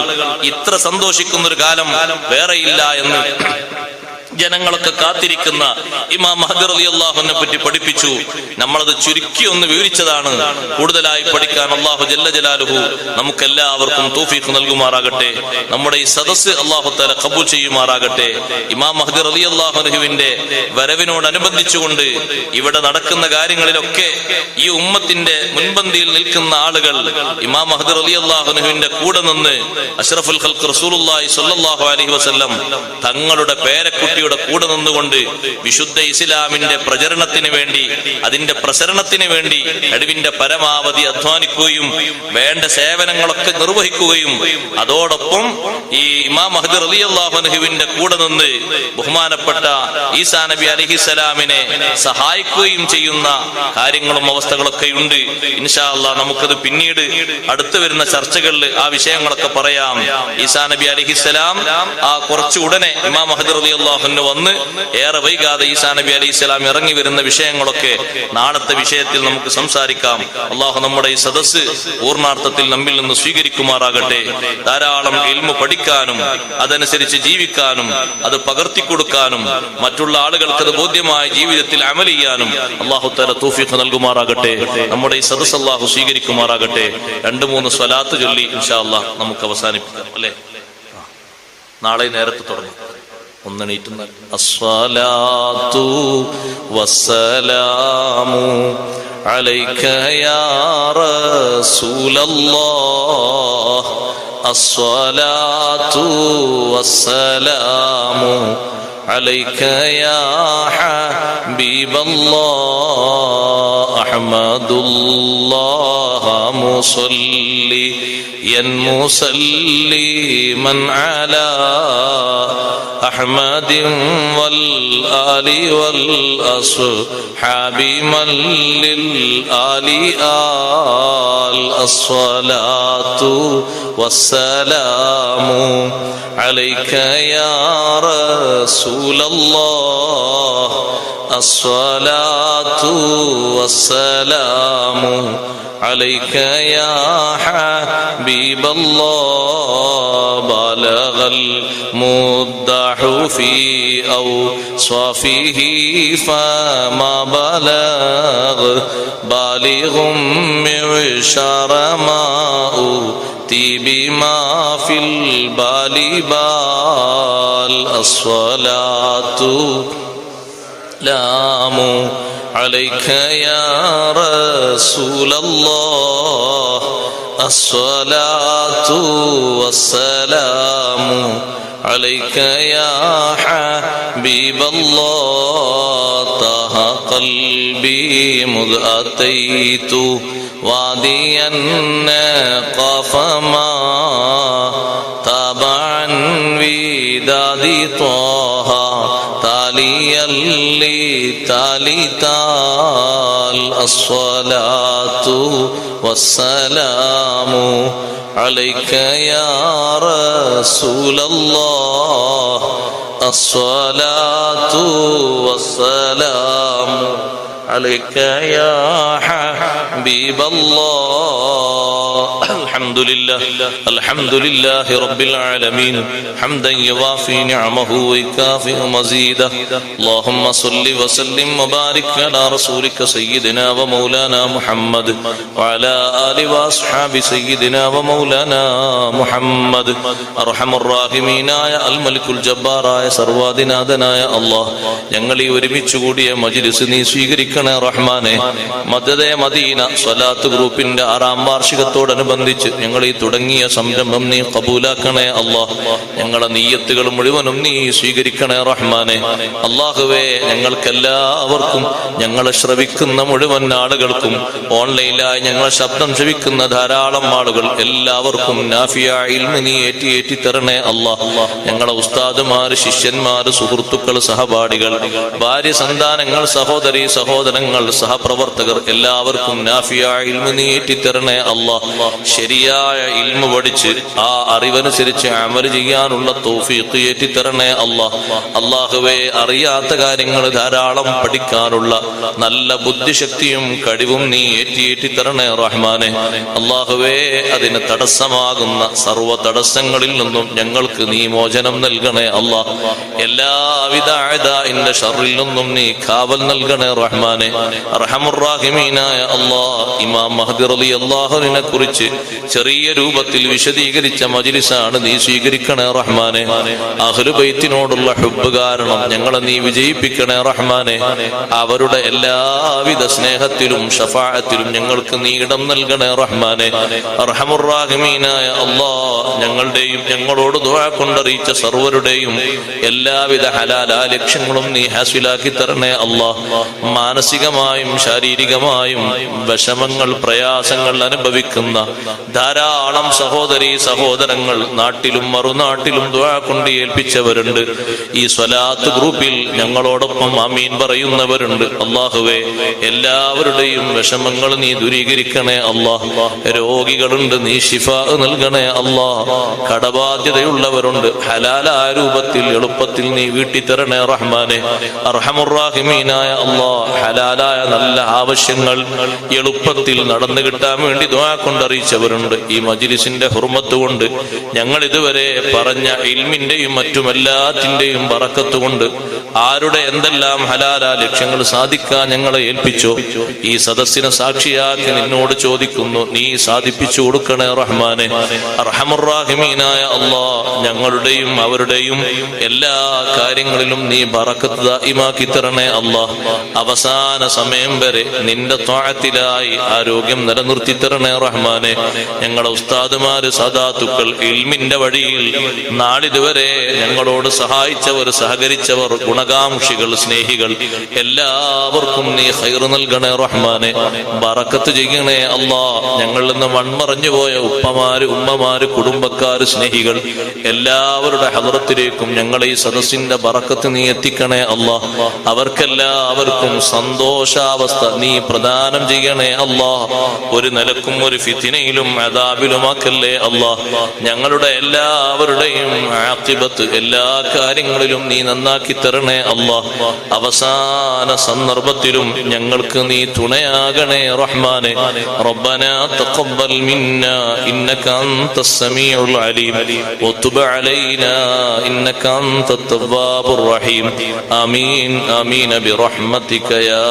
ഇത്ര സന്തോഷിക്കുന്ന ഒരു കാലം വേറെയില്ല എന്ന് ജനങ്ങളൊക്കെ കാത്തിരിക്കുന്ന ഇമാം മഹദി റളിയല്ലാഹു അൻഹുവിനെ പറ്റി പഠിപ്പിച്ചു. നമ്മളത് ചുരുക്കി ഒന്ന് വിവരിച്ചതാണ്. കൂടുതലായി പഠിക്കാൻ അല്ലാഹു ജല്ല ജലാലുഹു നമുക്കെല്ലാവർക്കും തൗഫീഖ് നൽകുമാറാകട്ടെ. നമ്മുടെ ഈ സദസ്സ് അല്ലാഹു തആല ഖബൂൽ ചെയ്യുമാറാകട്ടെ. ഇമാം മഹദി റളിയല്ലാഹു അൻഹുവിന്റെ വരവിനോടനുബന്ധിച്ചുകൊണ്ട് ഇവിടെ നടക്കുന്ന കാര്യങ്ങളിലൊക്കെ ഈ ഉമ്മത്തിന്റെ മുൻപന്തിയിൽ നിൽക്കുന്ന ആളുകൾ ഇമാം മഹദി റളിയല്ലാഹു അൻഹുവിന്റെ കൂടെ നിന്ന് അഷ്റഫുൽ ഖൽഖ് റസൂലുള്ളാഹി സ്വല്ലല്ലാഹു അലൈഹി വസല്ലം തങ്ങളുടെ പേരക്കുട്ടിയുടെ കൂടെ നിന്നുകൊണ്ട് വിശുദ്ധ ഇസ്ലാമിന്റെ പ്രചരണത്തിന് വേണ്ടി, അതിന്റെ പ്രസരണത്തിന് വേണ്ടി കഴിവിന്റെ പരമാവധി അധ്വാനിക്കുകയും വേണ്ട സേവനങ്ങളൊക്കെ നിർവഹിക്കുകയും അതോടൊപ്പം ഈ ഇമാം മഹദി റളിയല്ലാഹു അൻഹുവിന്റെ കൂടെ നിന്ന് ബഹുമാനപ്പെട്ട ഈസാ നബി അലൈഹിസ്സലാമിനെ സഹായിക്കുകയും ചെയ്യുന്ന കാര്യങ്ങളും അവസ്ഥകളൊക്കെ ഉണ്ട്. ഇൻഷാ അല്ലാഹ് നമുക്കത് പിന്നീട് അടുത്ത് വരുന്ന ചർച്ചകളിൽ ആ വിഷയങ്ങളൊക്കെ പറയാം. ഈസാ നബി അലൈഹിസ്സലാം ആ കുറച്ച് ഉടനെ ഇമാം മഹദി റളിയല്ലാഹു അൻഹു വന്ന് ഏറെ വൈകാതെ ഈസാ നബി അലൈഹിസ്സലാം ഇറങ്ങി വരുന്ന വിഷയങ്ങളൊക്കെ നാളത്തെ വിഷയത്തിൽ നമുക്ക് സംസാരിക്കാം. അള്ളാഹു നമ്മുടെ ഈ സദസ്സ് പൂർണ്ണാർത്ഥത്തിൽ നമ്മിൽ നിന്ന് സ്വീകരിക്കുമാറാകട്ടെ. ധാരാളം ഇൽമു പഠിക്കാനും അതനുസരിച്ച് ജീവിക്കാനും അത് പകർത്തിക്കൊടുക്കാനും മറ്റുള്ള ആളുകൾക്ക് അത് ബോധ്യമായ ജീവിതത്തിൽ അമൽ ചെയ്യാനും അള്ളാഹു തആല തൗഫീഖ് നൽകുമാറാകട്ടെ. നമ്മുടെ ഈ സദസ്സ് അള്ളാഹു സ്വീകരിക്കുമാറാകട്ടെ. 2-3 സ്വലാത്ത് ചൊല്ലി ഇൻഷാ അള്ളാഹ് നമുക്ക് അവസാനിപ്പിക്കാം അല്ലെ? നാളെ നേരത്തെ തുടങ്ങും. ഒന്നെണീറ്റുന്ന അസ്സലാത്തു വസ്സലാമു അലൈക യാ റസൂലല്ലാഹ്, അസ്സലാത്തു വസ്സലാമു അലൈക യാ ഹബീബല്ലാഹ്, അഹ്മദുല്ലാഹ മുസല്ലി മുസല്ലിമൻ അലാ أحمد والآل والأصحاب من للآل آل. الصلاة والسلام عليك يا رسول الله, الصلاة والسلام عليك يا حبيب الله. بلغ المدح في أوصافه فما بلغ بالغ معشر ما أوتي بما في البال بال. الصلاة سلام عليك يا رسول الله, الصلاة والسلام عليك يا حبيب الله. طه قلبي مذ أتيت واديا قاف ما تابعا ودادي طه تاليا لتالي تال. الصلاة والسلام عليك يا رسول الله, الصلاة والسلام عليك يا حبيب الله. الحمد അൽഹംദുലില്ലാഹി റബ്ബിൽ ആലമീൻ ഹംദൻ യുവാഫി നിഅമഹു വയുകാഫി മസീദ അല്ലാഹുമ്മ സ്വല്ലി വസല്ലിം വബാരിക് അലാ റസൂലിക സയ്യിദിനാ വമൗലാനാ മുഹമ്മദ് വഅലാ ആലി വഅസ്ഹാബി സയ്യിദിനാ വമൗലാനാ മുഹമ്മദ്. അർഹമർ റഹീമീനായ അൽ മലിക്കുൽ ജബ്ബാറായ സർവാധിനാഥനായ അല്ലാഹ്, ഞങ്ങൾ ഈ ഒരുമിച്ച് കൂടിയ മജ്ലിസ് നീ സ്വീകരിക്കണേ റഹ്മാനെ. മദദെ മദീന സ്വലാത്ത് ഗ്രൂപ്പിന്റെ 6ാം വാർഷികത്തോടനുബന്ധിച്ച് ഞങ്ങൾ ഈ തുടങ്ങിയ സംരംഭം നീ കബൂലാക്കണേ അല്ലാഹ്. ഞങ്ങളെ നിയ്യത്തുകൾ മുഴുവനും നീ സ്വീകരിക്കണേ റഹ്മാനെ. അല്ലാഹുവേ, ഞങ്ങൾക്കെല്ലാവർക്കും, ഞങ്ങളെ ശ്രവിക്കുന്ന മുഴുവൻ ആളുകൾക്കും, ഓൺലൈനിലായി ഞങ്ങളെ ശബ്ദം ശ്രവിക്കുന്ന ധാരാളം ആളുകൾ എല്ലാവർക്കും നാഫിയായ ഇൽമ് നീ ഏറ്റി തരണേ അല്ലാഹ്. ഞങ്ങളെ ഉസ്താദുമാര്, ശിഷ്യന്മാര്, സുഹൃത്തുക്കൾ, സഹപാഠികൾ, ഭാര്യ, സന്താനങ്ങൾ, സഹോദരി സഹോദരങ്ങൾ, സഹപ്രവർത്തകർ എല്ലാവർക്കും നാഫിയായ ഇൽമ് നീ ഏറ്റിത്തരണേ അല്ലാഹ്. ശരിയായ ഇൽമ് പഠിച്ച് ആ അറിവനുസരിച്ച് അമൽ ചെയ്യാനുള്ള തൗഫീഖ് ഏറ്റിത്തരണേ അല്ലാഹ്. അല്ലാഹുവേ, അറിയാത്ത കാര്യങ്ങൾ ധാരാളം പഠിക്കാനുള്ള നല്ല ബുദ്ധിശക്തിയും കഴിവും നീ ഏറ്റിത്തരണേ റഹ്മാനെ. അല്ലാഹുവേ, അതിന് തടസ്സമാകുന്ന സർവ്വ തടസ്സങ്ങളിൽ നിന്നും ഞങ്ങൾക്ക് നീ മോചനം നൽകണേ അല്ലാഹ്. എല്ലാവിധ അഅദാഇന്റെ ശർറിൽ നിന്നും നീ കാവൽ നൽകണേ റഹ്മാനെ. അർഹമുർ റഹീമീനായ അല്ലാഹ്, ഇമാം മഹ്ദി റളിയല്ലാഹുവിനെ കുറിച്ച് ചെറിയ രൂപത്തിൽ വിശദീകരിച്ച മജ്ലിസാണ് നീ സ്വീകരിക്കണേ റഹ്മാനെ. അഹ്ലു ബൈത്തിനോടുള്ള ഹുബ്ബ് കാരണം ഞങ്ങളെ നീ വിജയിപ്പിക്കണേ റഹ്മാനെ. അവരുടെ എല്ലാവിധ സ്നേഹത്തിലും ഷഫാഅത്തിലും ഞങ്ങൾക്ക് നീ ഇടം നൽകണേ റഹ്മാനെ. അർഹമുർ റഹീമീനായ അല്ലാഹ്, ഞങ്ങളുടെയും ഞങ്ങളോട് ദുആ കൊണ്ടറിയിച്ച സർവരുടെയും എല്ലാവിധ ഹലാലായ ലക്ഷ്യങ്ങളും നീ ഹാസിലാക്കി തരണേ അല്ലാഹ്. മാനസികമായും ശാരീരികമായും വിഷമങ്ങൾ, പ്രയാസങ്ങൾ അനുഭവിക്കുന്ന ധാരാളം സഹോദരീ സഹോദരങ്ങൾ നാട്ടിലും മറുനാട്ടിലും ദുആ കൊണ്ട് ഏൽപ്പിച്ചവരുണ്ട്. ഈ സ്വലാത്ത് ഗ്രൂപ്പിൽ ഞങ്ങളോടൊപ്പം ആമീൻ പറയുന്നവരുണ്ട്. അല്ലാഹുവേ, എല്ലാവരുടെയും വിഷമങ്ങൾ നീ ദൂരീകരിക്കണേ അല്ലാഹ്. രോഗികളുണ്ട്, നീ ശിഫാ നൽകണേ അല്ലാഹ്. കടബാധ്യതയുള്ളവരുണ്ട്, ഹലാലായ രൂപത്തിൽ എളുപ്പത്തിൽ നീ വീട്ടിത്തരണേ റഹ്മാനെ. അർഹമുർ റഹീമീനായ അല്ലാഹ്, ഹലാലായ നല്ല ആവശ്യങ്ങൾ എളുപ്പത്തിൽ നടന്നു കിട്ടാൻ വേണ്ടി ദുആ കൊണ്ടറിയിച്ചവരുണ്ട്. ഈ മജ്ലിസിന്റെ ഹുർമത്ത് കൊണ്ട്, ഞങ്ങൾ ഇതുവരെ പറഞ്ഞ ഇൽമിന്റെയും മറ്റുമെല്ലാത്തിന്റെയും ബറക്കത്ത് കൊണ്ട് ആരുടെ എന്തെല്ലാം ഹലാലാ ലക്ഷ്യങ്ങൾ സാധിക്കാൻ ഞങ്ങളെ ഏൽപ്പിച്ചോ, ഈ സദസ്സിനെ സാക്ഷിയാക്കി നിന്നോട് ചോദിക്കുന്നു, നീ സാധിപ്പിച്ചു കൊടുക്കണേ റഹ്മാനെ. അർഹമുർ റഹീമീനായ അല്ലാഹ്, ഞങ്ങളുടെയും അവരുടെയും എല്ലാ കാര്യങ്ങളിലും നീ ബറക്കത്ത് ദായിമാക്കി തരണേ അല്ലാഹ്. അവസാന സമയം വരെ നിന്റെ ത്വഅത്തിലായി ആരോഗ്യം നിലനിർത്തി തരണേ റഹ്മാനെ. ഞങ്ങളെ ഉസ്താദുമാര്, സദാത്തുക്കൾ, ഇൽമിന്റെ വഴിയിൽ നാളിതുവരെ ഞങ്ങളോട് സഹായിച്ചവർ, സഹകരിച്ചവർ, ഗുണകാംക്ഷികൾ, സ്നേഹികൾ എല്ലാവർക്കും നീ ഖൈർ നൽകണേ റഹ്മാനെ. ബറക്കത്ത് ചെയ്യണേ അല്ലാഹ്. ഞങ്ങളിൽ നിന്ന് മൺമറഞ്ഞു പോയ ഉപ്പമാര്, ഉമ്മമാര്, കുടുംബക്കാര്, സ്നേഹികൾ എല്ലാവരുടെ ഹദ്റത്തിലേക്കും ഞങ്ങളെ ഈ സദസ്സിന്റെ ബറക്കത്ത് നീ എത്തിക്കണേ അല്ലാഹ്. അവർക്കെല്ലാവർക്കും സന്തോഷാവസ്ഥ നീ പ്രദാനം ചെയ്യണേ അല്ലാഹ്. ഒരു നിലക്കും ഒരു ഫിത്നയിലും അദാബിലുമാക്കല്ലേ അല്ലാഹ്. ഞങ്ങളുടെ എല്ലാവരുടെയും ആഖിബത്ത് എല്ലാ കാര്യങ്ങളിലും നീ നന്നാക്കി തരണേ അല്ലാഹ്. അവസാന സന്ദർഭത്തിലും ഞങ്ങൾക്ക് നീ തുണയാകണേ റഹ്മാനെ. റബ്ബനാ തഖബ്ബൽ മിന്നാ ഇന്നക അൻതസ് സമീഉൽ അലീം വതുബ് അലൈനാ ഇന്നക അൻതത് തവ്വാബുർ റഹീം. ആമീൻ ആമീൻ ബിറഹ്മതിക യാ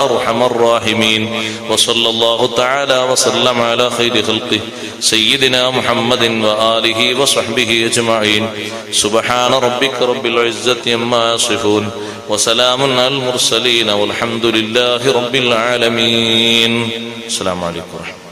അർഹമർ റഹീമീൻ. വസല്ലല്ലാഹു തആല വസല്ലമ അലാ ഖൈരി ഖൽഖി സയ്യിദിനാ മുഹമ്മദിൻ വആലിഹി വസഹ്ബിഹി അജ്മഈൻ. സുബ്ഹാന റബ്ബിക റബ്ബിൽ ഇസ്സതി അമ്മാ യസിഫൂൻ വസലാമുൻ അലൽ മുർസലീൻ വൽഹംദുലില്ലാഹി റബ്ബിൽ ആലമീൻ. അസ്സലാമു അലൈക്കും.